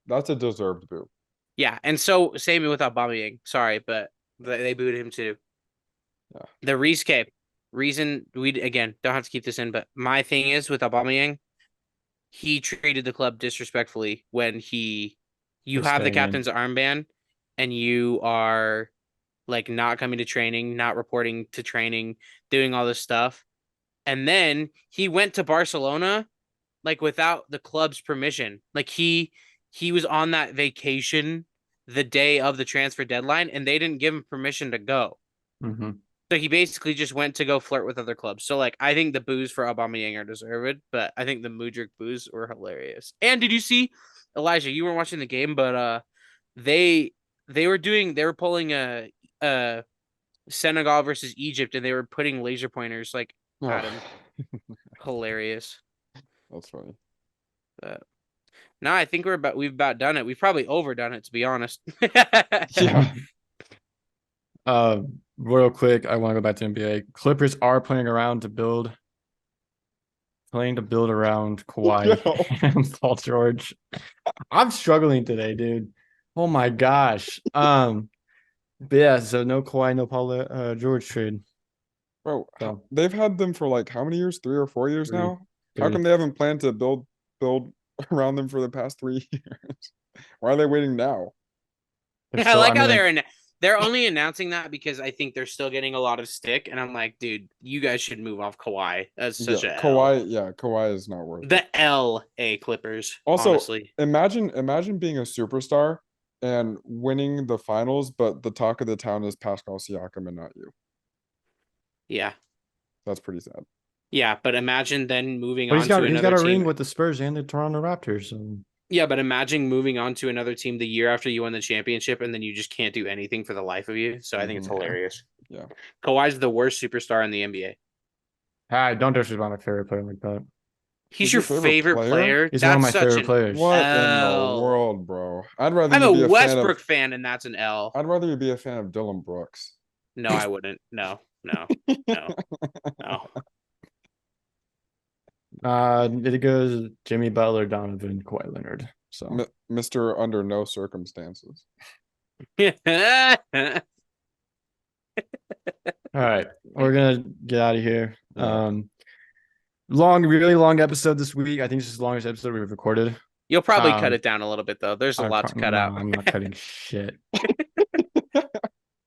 That's a deserved boo. Yeah, and so same with Aubameyang. Sorry, but they booed him too. Yeah. The rescape reason we again don't have to keep this in, but my thing is with Aubameyang, he treated the club disrespectfully when you For have the staying in. captain's armband and you are like not coming to training, not reporting to training, doing all this stuff. And then he went to Barcelona like without the club's permission. Like he was on that vacation the day of the transfer deadline and they didn't give him permission to go. Mm-hmm. So he basically just went to go flirt with other clubs. So like I think the boos for Aubameyang are deserved, but I think the Mudryk boos were hilarious. And did you see Elijah? You weren't watching the game, but they they were pulling a Senegal versus Egypt, and they were putting laser pointers like at him. Hilarious. That's funny. But no, I think we've about done it. We've probably overdone it to be honest. Yeah. Real quick, I want to go back to NBA. Clippers are playing to build around Kawhi and Paul George. I'm struggling today, dude. Oh my gosh. But yeah, so no Kawhi, no Paul George trade. Bro, So they've had them for like how many years? 3 or 4 years Three. now? How come they haven't planned to build around them for the past 3 years? Why are they waiting now? I like how they're only announcing that because I think they're still getting a lot of stick, and I'm like, dude, you guys should move off Kawhi. That's such a Kawhi, yeah, Kawhi is not worth it. The LA Clippers. Also, honestly, imagine being a superstar and winning the finals, but the talk of the town is Pascal Siakam and not you. yeah, That's pretty sad. yeah. But imagine then moving But on to he's another got a team. ring with the Spurs and the Toronto Raptors. So. Yeah, but imagine moving on to another team the year after you won the championship, and then you just can't do anything for the life of you. So I think it's hilarious. Yeah. Kawhi's the worst superstar in the NBA. Hi, don't disrespect my favorite player like that. He's your favorite player? He's That's one of my such favorite an players. What in the L. world, bro? I'd rather I'm you be a a Westbrook fan fan, and that's an L. I'd rather you be a fan of Dylan Brooks. No, I wouldn't. No. It goes Jimmy Butler, Donovan, Kawhi Leonard. So Mr. Under no circumstances. all right, we're gonna get out of here. Yeah. Really long episode this week. I think this is the longest episode we've recorded. You'll probably cut it down a little bit though. There's a lot to cut out. I'm not cutting shit.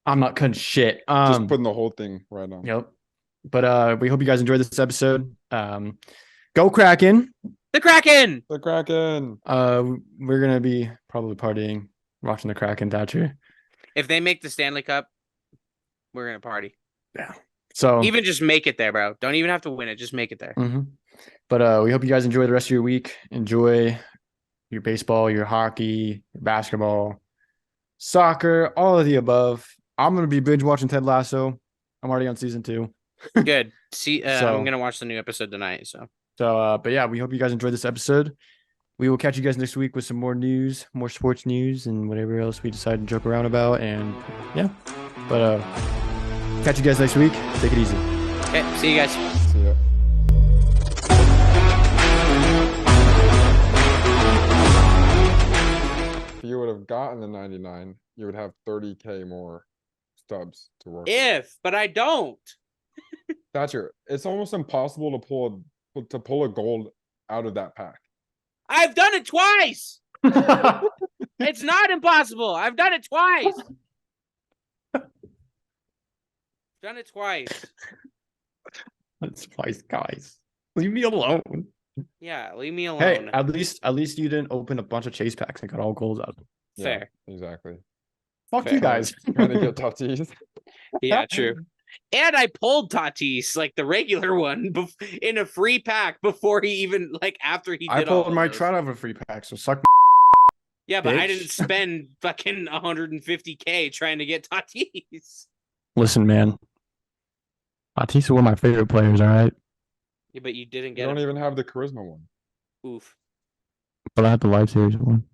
I'm not cutting shit. Just putting the whole thing right on. Yep. But we hope you guys enjoyed this episode. Go Kraken. The Kraken. The Kraken. We're gonna be probably partying, watching the Kraken Thatcher. If they make the Stanley Cup, we're gonna party. Yeah. So even just make it there, bro. Don't even have to win it. Just make it there. Mm-hmm. But we hope you guys enjoy the rest of your week. Enjoy your baseball, your hockey, your basketball, soccer, all of the above. I'm gonna be binge watching Ted Lasso. I'm already on season 2. Good. See, I'm gonna watch the new episode tonight. But yeah, we hope you guys enjoyed this episode. We will catch you guys next week with some more news, more sports news, and whatever else we decide to joke around about. And yeah, but catch you guys next week. Take it easy. Okay, see you guys. See ya. If you would have gotten the 99, you would have 30K more stubs to work with. But I don't. Thatcher, it's almost impossible to pull a gold out of that pack. I've done it twice. It's not impossible. I've done it twice. Done it twice. That's twice, guys. Leave me alone. Yeah, leave me Hey, alone. at least you didn't open a bunch of chase packs and got all goals out of them. Fair. Yeah, exactly. Fuck Fair. you guys. Trying to get Tatis. Yeah, true. And I pulled Tatis, like the regular one, in a free pack before he even like after he I did all pulled of my those. Trout out of a free pack, so suck. Yeah, but I Bitch. didn't spend fucking 150K trying to get Tatis. Listen, man. Tatis is one of my favorite players. All right, Yeah, but you didn't You get don't him. even have the charisma one. Oof. but I had the Live Series one.